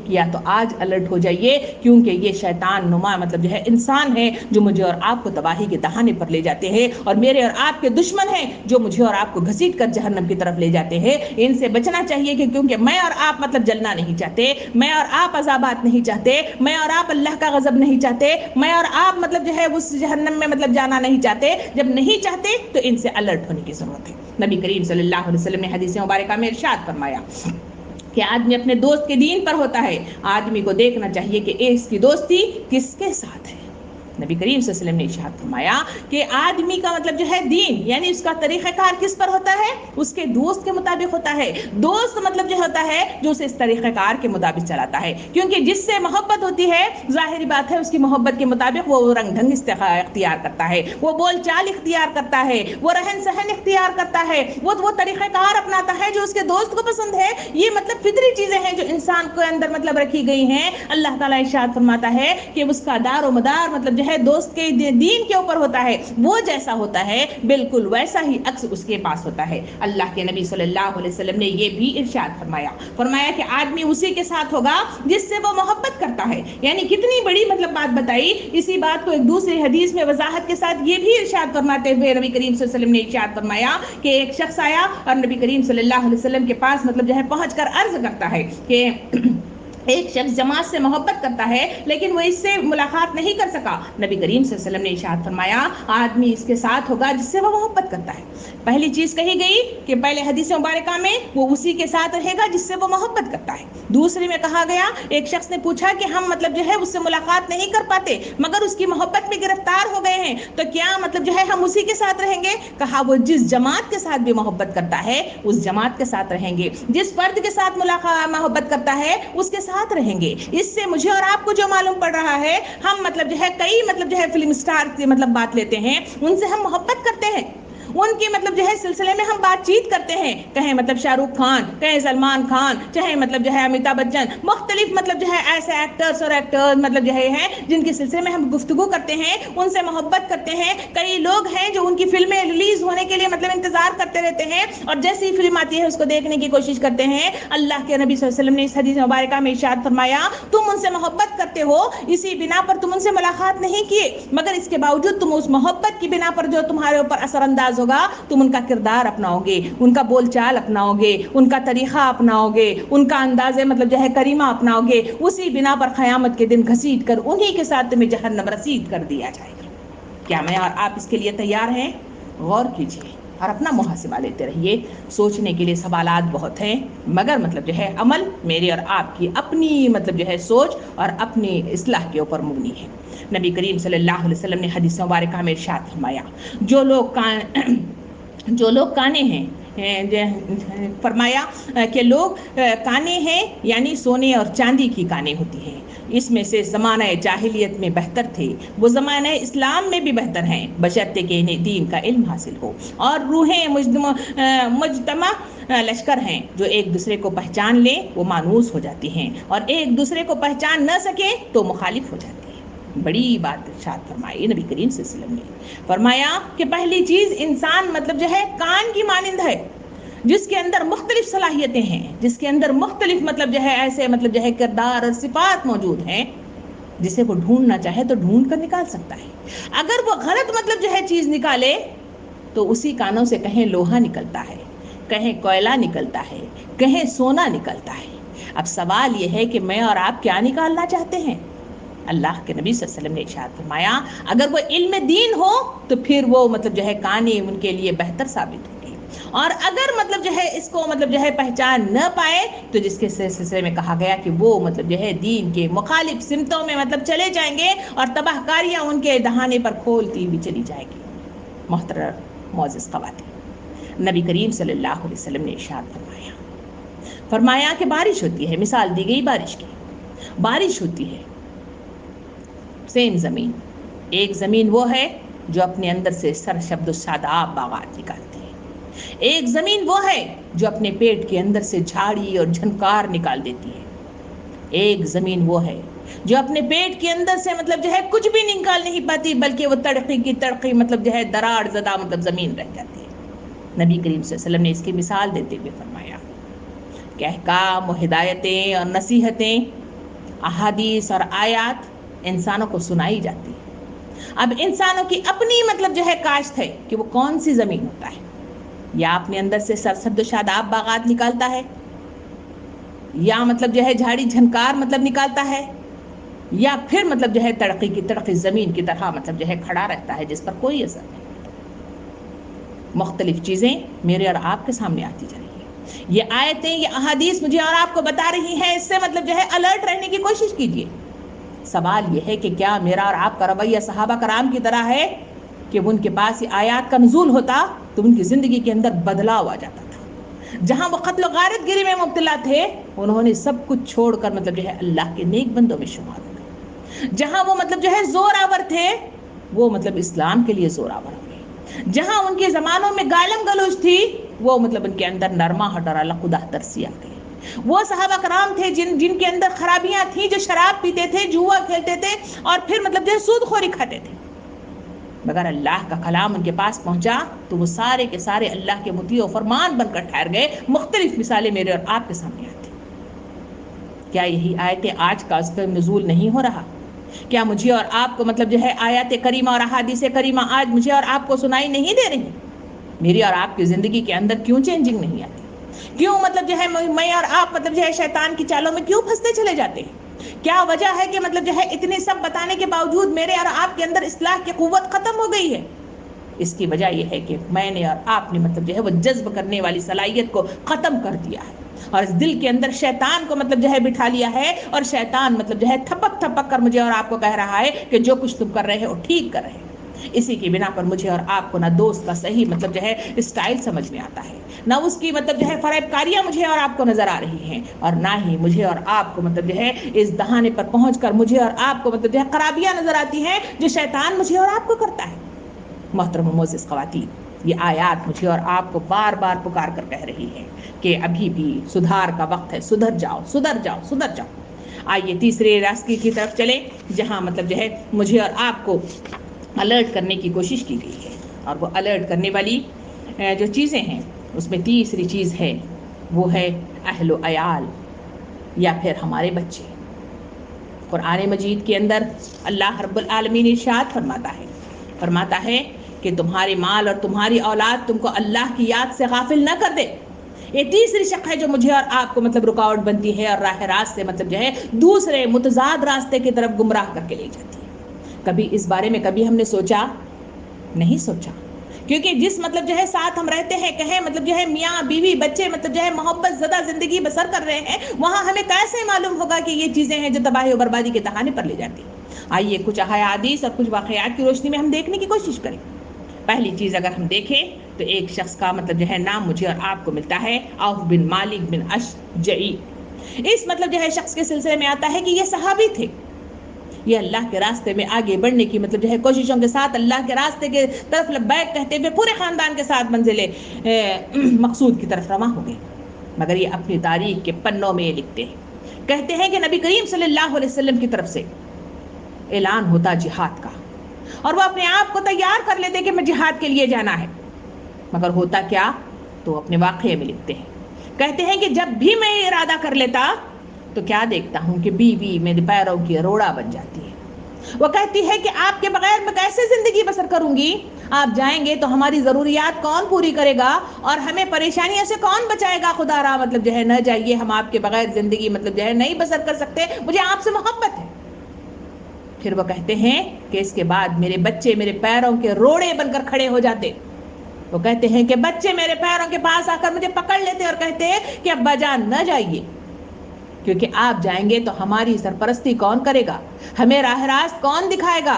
کیا تو آج الرٹ ہو جائیے، کیونکہ یہ شیطان نما مطلب جو ہے انسان ہے جو مجھے اور آپ کو تباہی کے دہانے پر لے جاتے ہیں، اور میرے اور آپ کے دشمن ہیں جو مجھے اور آپ کو گھسیٹ کر جہنم کی طرف لے جاتے ہیں. ان سے بچنا چاہیے کہ کیونکہ میں اور آپ مطلب جلنا نہیں چاہتے، میں اور آپ عذابات نہیں چاہتے، میں اور آپ اللہ کا غضب نہیں چاہتے، میں اور آپ مطلب جو ہے اس جہنم میں مطلب جانا نہیں چاہتے. جب نہیں چاہتے تو ان سے الرٹ ہونے کی ضرورت ہے. نبی کریم صلی اللہ علیہ وسلم نے حدیث مبارکہ میں ارشاد فرمایا کہ آدمی اپنے دوست کے دین پر ہوتا ہے. آدمی کو دیکھنا چاہیے کہ اس کی دوستی کس کے ساتھ ہے. نبی کریم صلی اللہ علیہ وسلم نے ارشاد فرمایا کہ آدمی کا مطلب جو ہے دین یعنی اس کا طریقہ کار کس پر ہوتا ہے؟ اس کے دوست کے مطابق ہوتا ہے. دوست مطلب جو ہوتا ہے جو اسے اس طریقہ کار کے مطابق چلاتا ہے, کیونکہ جس سے محبت ہوتی ہے ظاہری بات ہے اس کی محبت کے مطابق وہ رنگ ڈھنگ اختیار کرتا ہے, وہ بول چال اختیار کرتا ہے, وہ رہن سہن اختیار کرتا ہے, وہ طریقہ کار اپناتا ہے جو اس کے دوست کو پسند ہے. یہ مطلب فطری چیزیں ہیں جو انسان کے اندر مطلب رکھی گئی ہیں. اللہ تعالیٰ ارشاد فرماتا ہے کہ اس کا دار و مدار مطلب جو ہے دوست کے دین کے اوپر ہوتا ہے. وہ جیسا ہوتا ہے بالکل ویسا ہی عکس اس کے پاس ہوتا ہے. اللہ کے نبی صلی اللہ علیہ وسلم نے یہ بھی ارشاد فرمایا کہ آدمی اسی کے ساتھ ہوگا جس سے وہ محبت کرتا ہے. یعنی کتنی بڑی مطلب بات بتائی. اسی بات کو ایک دوسری حدیث میں وضاحت کے ساتھ یہ بھی ارشاد فرماتے ہوئے نبی کریم صلی اللہ علیہ وسلم نے ارشاد فرمایا کہ ایک شخص آیا اور نبی کریم صلی اللہ علیہ وسلم کے پاس مطلب جو ہے پہنچ کر عرض کرتا ہے کہ ایک شخص جماعت سے محبت کرتا ہے لیکن وہ اس سے ملاقات نہیں کر سکا. نبی کریم صلی اللہ علیہ وسلم نے ارشاد فرمایا آدمی اس کے ساتھ ہوگا جس سے وہ محبت کرتا ہے. پہلی چیز کہی گئی کہ پہلے حدیث مبارکہ میں وہ اسی کے ساتھ رہے گا جس سے وہ محبت کرتا ہے. دوسری میں کہا گیا ایک شخص نے پوچھا کہ ہم مطلب جو ہے اس سے ملاقات نہیں کر پاتے مگر اس کی محبت میں گرفتار ہو گئے ہیں تو کیا مطلب جو ہے ہم اسی کے ساتھ رہیں گے؟ کہا وہ جس جماعت کے ساتھ بھی محبت کرتا ہے اس جماعت کے ساتھ رہیں گے, جس فرد کے ساتھ محبت کرتا ہے اس کے ساتھ رہیں گے. اس سے مجھے اور آپ کو جو معلوم پڑ رہا ہے ہم مطلب جو ہے کئی مطلب جو ہے فلم سٹار کی مطلب بات لیتے ہیں, ان سے ہم محبت کرتے ہیں, ان کے مطلب جو ہے سلسلے میں ہم بات چیت کرتے ہیں, کہیں مطلب شاہ رخ خان, کہیں سلمان خان, چاہے مطلب جو ہے امیتابھ بچن, مختلف مطلب جو ہے ایسے ایکٹرز اور ایکٹرز مطلب جو ہے ہیں جن کے سلسلے میں ہم گفتگو کرتے ہیں, ان سے محبت کرتے ہیں. کئی لوگ ہیں جو ان کی فلمیں ریلیز ہونے کے لیے مطلب انتظار کرتے رہتے ہیں اور جیسی ہی فلم آتی ہے اس کو دیکھنے کی کوشش کرتے ہیں. اللہ کے نبی صلی اللہ علیہ وسلم نے اس حدیث مبارکہ میں ارشاد فرمایا تم ان سے محبت کرتے ہو, اسی بنا پر تم ان سے ملاقات نہیں کیے مگر اس کے باوجود تم اس محبت کی بنا پر جو تمہارے اوپر اثر انداز ہوگا تم ان کا کردار اپناؤ گے, ان کا بول چال اپناؤ گے, ان کا طریقہ اپناؤ گے, ان کا انداز مطلب جو ہے کریمہ اپناؤ گے. اسی بنا پر قیامت کے دن گھسیٹ کر انہی کے ساتھ تمہیں جہنم رسید کر دیا جائے گا. کیا میں اور آپ اس کے لیے تیار ہیں؟ غور کیجیے اور اپنا محاسبہ لیتے رہیے. سوچنے کے لیے سوالات بہت ہیں مگر مطلب جو ہے عمل میرے اور آپ کی اپنی مطلب جو ہے سوچ اور اپنی اصلاح کے اوپر مبنی ہے. نبی کریم صلی اللہ علیہ وسلم نے حدیث مبارکہ میں ارشاد فرمایا جو لوگ کانے ہیں, فرمایا کہ لوگ کانے ہیں یعنی سونے اور چاندی کی کانیں ہوتی ہیں. اس میں سے زمانہ جاہلیت میں بہتر تھے, وہ زمانہ اسلام میں بھی بہتر ہیں بشرطے کہ انہیں دین کا علم حاصل ہو. اور روحیں مجتمع لشکر ہیں جو ایک دوسرے کو پہچان لیں وہ مانوس ہو جاتی ہیں اور ایک دوسرے کو پہچان نہ سکیں تو مخالف ہو جاتی ہیں. بڑی بات ارشاد فرمائی نبی کریم صلی اللہ علیہ وسلم نے. فرمایا کہ پہلی چیز انسان مطلب جو ہے کان کی مانند ہے جس کے اندر مختلف صلاحیتیں ہیں, جس کے اندر مختلف مطلب جو ہے ایسے مطلب جو ہے کردار اور صفات موجود ہیں جسے وہ ڈھونڈنا چاہے تو ڈھونڈ کر نکال سکتا ہے. اگر وہ غلط مطلب جو ہے چیز نکالے تو اسی کانوں سے کہیں لوہا نکلتا ہے, کہیں کوئلہ نکلتا ہے, کہیں سونا نکلتا ہے. اب سوال یہ ہے کہ میں اور آپ کیا نکالنا چاہتے ہیں؟ اللہ کے نبی صلی اللہ علیہ وسلم نے ارشاد فرمایا اگر وہ علم دین ہو تو پھر وہ مطلب جو ہے کانے ان کے لیے بہتر ثابت ہوگی, اور اگر مطلب جو ہے اس کو مطلب جو ہے پہچان نہ پائے تو جس کے سلسلے میں کہا گیا کہ وہ مطلب جو ہے دین کے مخالف سمتوں میں مطلب چلے جائیں گے اور تباہ کاریاں ان کے دہانے پر کھولتی ہوئی چلی جائے گی. محترم معزز خواتین, نبی کریم صلی اللہ علیہ وسلم نے ارشاد فرمایا کہ بارش ہوتی ہے, مثال دی گئی بارش کی, بارش ہوتی ہے سیم زمین. ایک زمین وہ ہے جو اپنے اندر سے سرشبد و شاداب باغات نکالتی ہے, ایک زمین وہ ہے جو اپنے پیٹ کے اندر سے جھاڑی اور جھنکار نکال دیتی ہے, ایک زمین وہ ہے جو اپنے پیٹ کے اندر سے مطلب جو ہے کچھ بھی نکال نہیں پاتی بلکہ وہ تڑقی کی تڑقی مطلب جو ہے دراڑ زدہ مطلب زمین رہ جاتی ہے. نبی کریم صلی اللہ علیہ وسلم نے اس کی مثال دیتے ہوئے فرمایا کہ احکام و ہدایتیں اور نصیحتیں, احادیث اور آیات انسانوں کو سنائی جاتی ہے. اب انسانوں کی اپنی مطلب جو ہے کاشت ہے کہ وہ کون سی زمین ہوتا ہے, یا اپنے اندر سے سرسبد و شاداب باغات نکالتا ہے, یا مطلب جو ہے جھاڑی جھنکار مطلب نکالتا ہے, یا پھر مطلب جو ہے تڑقی کی تڑقی زمین کی طرح مطلب جو ہے کھڑا رہتا ہے جس پر کوئی اثر نہیں. مختلف چیزیں میرے اور آپ کے سامنے آتی جا رہی ہیں. یہ آیتیں, یہ احادیث مجھے اور آپ کو بتا رہی ہیں, اس سے مطلب جو ہے الرٹ رہنے کی کوشش کیجیے. سوال یہ ہے کہ کیا میرا اور آپ کا رویہ صحابہ کرام کی طرح ہے کہ ان کے پاس یہ آیات کا نزول ہوتا تو ان کی زندگی کے اندر بدلاؤ آ جاتا تھا؟ جہاں وہ قتل و غارت گری میں مبتلا تھے انہوں نے سب کچھ چھوڑ کر مطلب جو ہے اللہ کے نیک بندوں میں شمار ہو گئے۔ جہاں وہ مطلب جو ہے زور آور تھے وہ مطلب اسلام کے لیے زور آور ہو گئے۔ جہاں ان کے زمانوں میں گالم گلوچ تھی وہ مطلب ان کے اندر نرماہٹ اور اللہ خدا ترسی آ گئی۔ وہ صحابہ کرام تھے جن کے اندر خرابیاں تھیں، جو شراب پیتے تھے، جوا کھیلتے تھے اور پھر مطلب جو ہے سود خوری کھاتے تھے، مگر اللہ کا کلام ان کے پاس پہنچا تو وہ سارے کے سارے اللہ کے مطیع و فرمان بن کر ٹھہر گئے۔ مختلف مثالیں میرے اور آپ کے سامنے آتی۔ کیا یہی آیتیں آج کا اس پر نزول نہیں ہو رہا؟ کیا مجھے اور آپ کو مطلب جو ہے آیات کریمہ اور احادیث کریمہ آج مجھے اور آپ کو سنائی نہیں دے رہی؟ میری اور آپ کی زندگی کے اندر کیوں چینجنگ نہیں آتی؟ کیوں مطلب جو ہے میں اور آپ مطلب جو ہے شیطان کی چالوں میں کیوں پھنستے چلے جاتے ہیں؟ کیا وجہ ہے کہ مطلب جو ہے اتنے سب بتانے کے باوجود میرے اور آپ کے اندر اصلاح کی قوت ختم ہو گئی ہے؟ اس کی وجہ یہ ہے کہ میں نے اور آپ نے مطلب جو ہے وہ جذب کرنے والی صلاحیت کو ختم کر دیا ہے، اور اس دل کے اندر شیطان کو مطلب جو ہے بٹھا لیا ہے، اور شیطان مطلب جو ہے تھپک تھپک کر مجھے اور آپ کو کہہ رہا ہے کہ جو کچھ تم کر رہے ہو ٹھیک کر رہے ہو۔ اسی کی بنا پر مجھے اور آپ کو نہ دوست کا صحیح مطلب جو ہے اسٹائل سمجھ میں آتا ہے، نہ اس کی مطلب جو ہے فریب کاریاں مجھے اور آپ کو نظر آ رہی ہیں، اور نہ ہی مجھے اور آپ کو مطلب جو ہے اس دہانے پر پہنچ کر مجھے اور آپ کو مطلب جو ہے خرابیاں نظر آتی ہیں جو شیطان مجھے اور آپ کو کرتا ہے۔ محترم و معزز خواتین، یہ آیات مجھے اور آپ کو بار بار پکار کر کہہ رہی ہے کہ ابھی بھی سدھار کا وقت ہے، سدھر جاؤ سدھر جاؤ سدھر جاؤ۔ آئیے تیسرے راستے کی طرف چلیں جہاں مطلب جو ہے مجھے اور آپ کو الرٹ کرنے کی کوشش کی گئی ہے، اور وہ الرٹ کرنے والی جو چیزیں ہیں اس میں تیسری چیز ہے وہ ہے اہل و عیال یا پھر ہمارے بچے۔ قرآن مجید کے اندر اللہ رب العالمین ارشاد فرماتا ہے کہ تمہارے مال اور تمہاری اولاد تم کو اللہ کی یاد سے غافل نہ کر دے۔ یہ تیسری شق ہے جو مجھے اور آپ کو مطلب رکاوٹ بنتی ہے اور راہ راست سے مطلب جو ہے دوسرے متضاد راستے کی طرف گمراہ کر کے لے جاتی ہے۔ کبھی اس بارے میں کبھی ہم نے سوچا نہیں سوچا، کیونکہ جس مطلب جو ہے ساتھ ہم رہتے ہیں، کہیں مطلب جو ہے میاں بیوی بچے مطلب جو ہے محبت زدہ زندگی بسر کر رہے ہیں، وہاں ہمیں کیسے معلوم ہوگا کہ یہ چیزیں ہیں جو تباہی و بربادی کے تہانے پر لے جاتی ہیں؟ آئیے کچھ احادیث اور کچھ واقعات کی روشنی میں ہم دیکھنے کی کوشش کریں۔ پہلی چیز اگر ہم دیکھیں تو ایک شخص کا مطلب جو ہے نام مجھے اور آپ کو ملتا ہے عوف بن مالک بن اشجعی۔ اس مطلب جو ہے شخص کے سلسلے میں آتا ہے کہ یہ صحابی تھے، یہ اللہ کے راستے میں آگے بڑھنے کی مطلب جو ہے کوششوں کے ساتھ اللہ کے راستے کے طرف لبیک کہتے ہوئے پورے خاندان کے ساتھ منزل مقصود کی طرف رواں ہو گئے، مگر یہ اپنی تاریخ کے پنوں میں یہ لکھتے ہیں، کہتے ہیں کہ نبی کریم صلی اللہ علیہ وسلم کی طرف سے اعلان ہوتا جہاد کا، اور وہ اپنے آپ کو تیار کر لیتے کہ میں جہاد کے لیے جانا ہے، مگر ہوتا کیا تو اپنے واقعے میں لکھتے ہیں، کہتے ہیں کہ جب بھی میں ارادہ کر لیتا تو کیا دیکھتا ہوں کہ بیوی میرے پیروں کی روڑا بن جاتی ہے۔ وہ کہتی ہے کہ آپ کے بغیر میں کیسے زندگی بسر کروں گی؟ آپ جائیں گے تو ہماری ضروریات کون پوری کرے گا اور ہمیں پریشانیوں سے کون بچائے گا؟ خدا را مطلب جو ہے نہ جائیے، ہم آپ کے بغیر زندگی مطلب جو ہے نہیں بسر کر سکتے، مجھے آپ سے محبت ہے۔ پھر وہ کہتے ہیں کہ اس کے بعد میرے بچے میرے پیروں کے روڑے بن کر کھڑے ہو جاتے۔ وہ کہتے ہیں کہ بچے میرے پیروں کے پاس آ کر مجھے پکڑ لیتے اور کہتے ہیں کہ ابا جان نہ جائیے، کیونکہ آپ جائیں گے تو ہماری سرپرستی کون کرے گا؟ ہمیں راہ راست کون دکھائے گا؟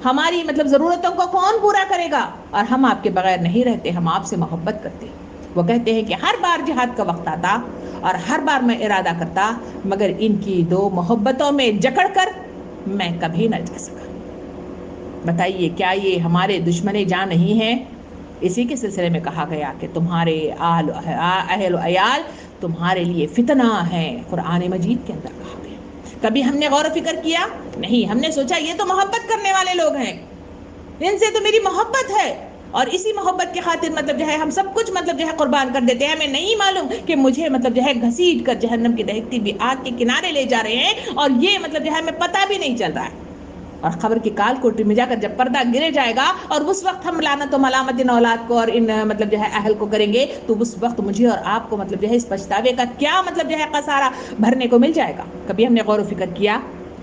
ہماری مطلب ضرورتوں کو کون پورا کرے گا؟ اور ہم آپ کے بغیر نہیں رہتے، ہم آپ سے محبت کرتے۔ وہ کہتے ہیں کہ ہر بار جہاد کا وقت آتا اور ہر بار میں ارادہ کرتا، مگر ان کی دو محبتوں میں جکڑ کر میں کبھی نہ جا سکا۔ بتائیے کیا یہ ہمارے دشمن جان نہیں ہیں؟ اسی کے سلسلے میں کہا گیا کہ تمہارے اہل و عیال تمہارے لیے فتنہ ہیں، قرآن مجید کے اندر کہا گیا۔ کبھی ہم نے غور و فکر کیا؟ نہیں، ہم نے سوچا یہ تو محبت کرنے والے لوگ ہیں، ان سے تو میری محبت ہے، اور اسی محبت کی خاطر مطلب جو ہے ہم سب کچھ مطلب جو ہے قربان کر دیتے ہیں۔ ہمیں نہیں معلوم کہ مجھے مطلب جو ہے گھسیٹ کر جہنم کی دہکتی ہوئی آگ کے کنارے لے جا رہے ہیں، اور یہ مطلب جو ہے ہمیں پتہ بھی نہیں چل رہا ہے، اور خبر کی کال کوٹری میں جا کر جب پردہ گرے جائے گا اور اس وقت ہم لعنت و ملامت ان اولاد کو اور ان مطلب جو ہے اہل کو کریں گے، تو اس وقت مجھے اور آپ کو مطلب جو ہے اس پچھتاوے کا کیا مطلب جو ہے خسارہ بھرنے کو مل جائے گا؟ کبھی ہم نے غور و فکر کیا؟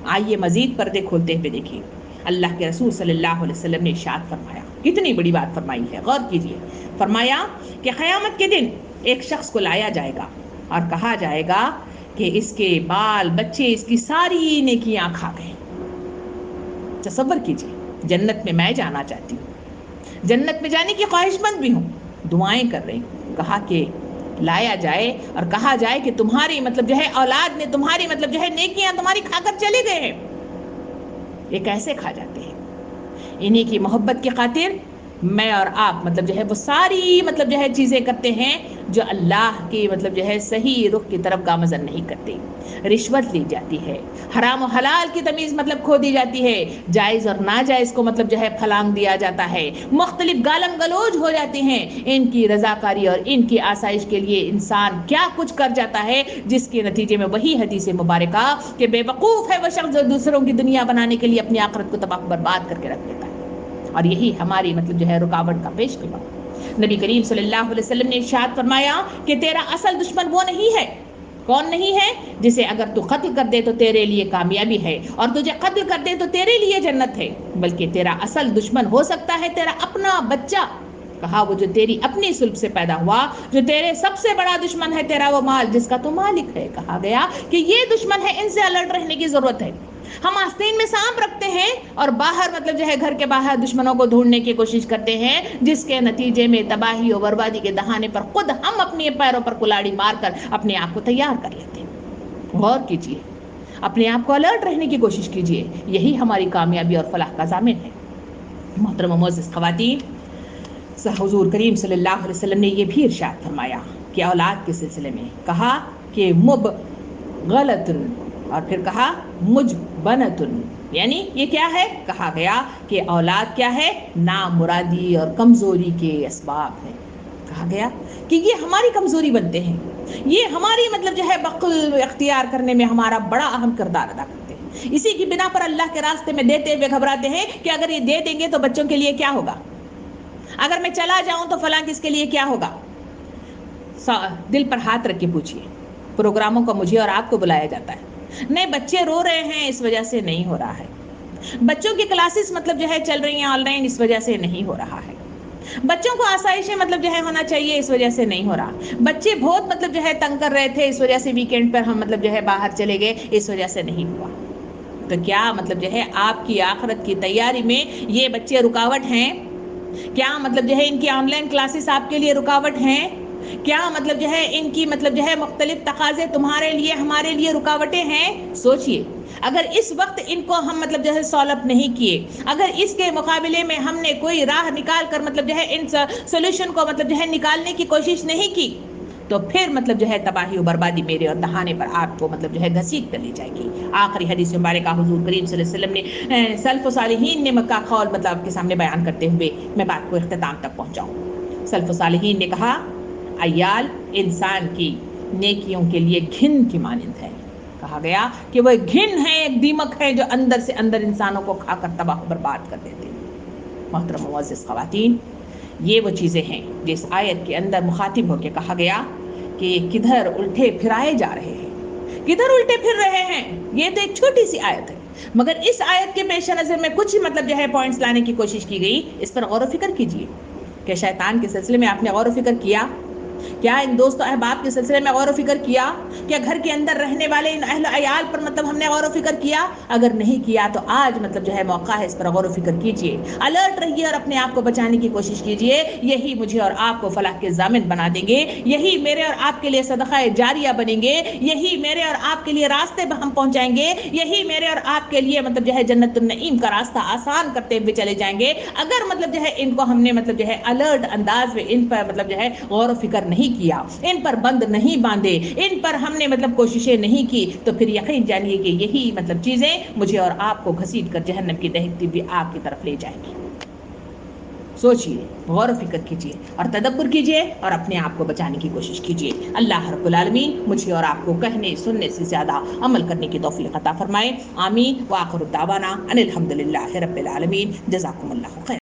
آئیے مزید پردے کھولتے ہوئے دیکھیے، اللہ کے رسول صلی اللہ علیہ وسلم نے ارشاد فرمایا، کتنی بڑی بات فرمائی ہے، غور کیجیے۔ فرمایا کہ قیامت کے دن ایک شخص کو لایا جائے گا اور کہا جائے گا کہ اس کے بال بچے اس کی ساری نیکیاں کھا گئے، تصور کیجیے جنت میں میں جانا چاہتی ہوں، جنت میں جانے کی خواہش مند بھی ہوں، دعائیں کر رہی ہوں، کہا کہ لایا جائے اور کہا جائے کہ تمہاری مطلب جو ہے اولاد نے تمہاری مطلب جو ہے نیکیاں تمہاری کھا کر چلے گئے ہیں، یہ کیسے کھا جاتے ہیں؟ انہی کی محبت کی خاطر میں اور آپ مطلب جو ہے وہ ساری مطلب جو ہے چیزیں کرتے ہیں جو اللہ کی مطلب جو ہے صحیح رخ کی طرف گامزن نہیں کرتے، رشوت لی جاتی ہے، حرام و حلال کی تمیز مطلب کھو دی جاتی ہے، جائز اور ناجائز کو مطلب جو ہے پھلانگ دیا جاتا ہے، مختلف گالم گلوج ہو جاتے ہیں، ان کی رضاکاری اور ان کی آسائش کے لیے انسان کیا کچھ کر جاتا ہے، جس کے نتیجے میں وہی حدیث مبارکہ کہ بے وقوف ہے وہ شخص جو دوسروں کی دنیا بنانے کے لیے اپنی آخرت کو تباہ برباد کر کے رکھ دیتا ہے، اور یہی ہماری مطلب جو ہے رکاوٹ کا پیش خدمت۔ نبی کریم صلی اللہ علیہ وسلم نے ارشاد فرمایا کہ تیرا اصل دشمن وہ نہیں ہے، کون نہیں ہے؟ جسے اگر تو قتل کر دے تو تیرے لیے کامیابی ہے، اور تجھے قتل کر دے تو تیرے لیے جنت ہے، بلکہ تیرا اصل دشمن ہو سکتا ہے تیرا اپنا بچہ، کہا وہ جو تیری اپنی سلب سے پیدا ہوا، جو تیرے سب سے بڑا دشمن ہے تیرا وہ مال جس کا تو مالک ہے، کہا گیا کہ یہ دشمن ہے، ان سے الرٹ رہنے کی ضرورت ہے۔ ہم آستین میں سانپ رکھتے ہیں اور باہر مطلب جو ہے گھر کے باہر دشمنوں کو ڈھونڈنے کی کوشش کرتے ہیں، جس کے نتیجے میں تباہی و بربادی کے دہانے پر خود ہم اپنے پیروں پر کلاڑی مار کر اپنے آپ کو تیار کر لیتے ہیں۔ غور کیجیے، اپنے آپ کو الرٹ رہنے کی کوشش کیجیے، یہی ہماری کامیابی اور فلاح کا ضامن ہے۔ محترم و معزز خواتین، حضور کریم صلی اللہ علیہ وسلم نے یہ بھی ارشاد فرمایا کہ اولاد کے سلسلے میں کہا کہ مبغلۃ، اور پھر کہا مجبنۃ، یعنی یہ کیا ہے؟ کہا گیا کہ اولاد کیا ہے؟ نامرادی اور کمزوری کے اسباب ہیں، کہا گیا کہ یہ ہماری کمزوری بنتے ہیں، یہ ہماری مطلب جو ہے بخل اختیار کرنے میں ہمارا بڑا اہم کردار ادا کرتے ہیں، اسی کی بنا پر اللہ کے راستے میں دیتے ہوئے گھبراتے ہیں کہ اگر یہ دے دیں گے تو بچوں کے لیے کیا ہوگا، اگر میں چلا جاؤں تو فلاں کس کے لیے کیا ہوگا۔ دل پر ہاتھ رکھ کے پوچھئے، پروگراموں کو مجھے اور آپ کو بلایا جاتا ہے، نہیں بچے رو رہے ہیں اس وجہ سے نہیں ہو رہا ہے، بچوں کی کلاسز مطلب جو ہے چل رہی ہیں آن لائن اس وجہ سے نہیں ہو رہا ہے، بچوں کو آسائشیں مطلب جو ہے ہونا چاہیے اس وجہ سے نہیں ہو رہا، بچے بہت مطلب جو ہے تنگ کر رہے تھے اس وجہ سے ویکینڈ پر ہم مطلب جو ہے باہر چلے گئے اس وجہ سے نہیں ہوا۔ تو کیا مطلب جو ہے آپ کی آخرت کی تیاری میں یہ بچے رکاوٹ ہیں؟ کیا مطلب جو ہے ان کی آن لائن کلاسز آپ کے لیے رکاوٹ ہیں؟ کیا مطلب جو ہے ان کی مطلب جو ہے مختلف تقاضے تمہارے لیے ہمارے لیے رکاوٹیں ہیں؟ سوچئے، اگر اس وقت ان کو ہم مطلب جو ہے سولب نہیں کیے، اگر اس کے مقابلے میں ہم نے کوئی راہ نکال کر مطلب جو ہے ان سولوشن کو مطلب جو ہے نکالنے کی کوشش نہیں کی، تو پھر مطلب جو ہے تباہی و بربادی میرے اور دہانے پر آپ کو مطلب جو ہے گھسیٹ کر لی جائے گی۔ آخری حدیث مبارکہ حضور کریم صلی اللہ علیہ وسلم نے سلف و صالحین نے مکہ قول مطلب آپ کے سامنے بیان کرتے ہوئے میں بات کو اختتام تک پہنچاؤں۔ سلف و صالحین نے کہا عیال انسان کی نیکیوں کے لیے گھن کی مانند ہے، کہا گیا کہ وہ گھن ہے، ایک دیمک ہے جو اندر سے اندر انسانوں کو کھا کر تباہ و برباد کر دیتے ہیں۔ محترم و معزز خواتین، یہ وہ چیزیں ہیں جس آیت کے اندر مخاطب ہو کے کہا گیا کہ کدھر الٹے پھرائے جا رہے ہیں، کدھر الٹے پھر رہے ہیں۔ یہ تو ایک چھوٹی سی آیت ہے، مگر اس آیت کے پیش نظر میں کچھ مطلب جو ہے پوائنٹس لانے کی کوشش کی گئی، اس پر غور و فکر کیجیے کہ شیطان کے سلسلے میں آپ نے غور و فکر کیا؟ کیا ان دوست و احباب کے سلسلے میں غور و فکر کیا؟ کیا گھر کے اندر رہنے والے ان اہل عیال پر مطلب ہم نے غور و فکر کیا؟ اگر نہیں کیا تو آج مطلب جو ہے موقع ہے، اس پر غور و فکر کیجئے، الرٹ رہیے اور اپنے آپ کو بچانے کی کوشش کیجئے، یہی مجھے اور آپ کو فلاح کے ضامن بنا دیں گے، یہی میرے اور آپ کے لیے صدقہ جاریہ بنیں گے، یہی میرے اور آپ کے لیے راستے ہم پہنچائیں گے، یہی میرے اور آپ کے لیے مطلب جو ہے جنت النعیم کا راستہ آسان کرتے ہوئے چلے جائیں گے، اگر مطلب جو ہے ان کو ہم نے مطلب جو ہے الرٹ انداز میں ان پر مطلب جو ہے غور و فکر نہیں کیا، ان پر بند نہیں باندھے، ان پر ہم نے مطلب کوششیں نہیں کی، تو پھر یقین جانیے کہ یہی مطلب چیزیں مجھے اور آپ کو گھسیٹ کر جہنم کی دہکتی ہوئی آگ کی طرف لے جائیں گی۔ سوچئے، غور و فکر کیجئے اور تدبر کیجئے اور اپنے آپ کو بچانے کی کوشش کیجئے۔ اللہ رب العالمین مجھے اور آپ کو کہنے سننے سے زیادہ عمل کرنے کی توفیق عطا فرمائے۔ آمین۔ وآخر دعوانا ان الحمدللہ رب العالمین۔ جزاکم اللہ خیر۔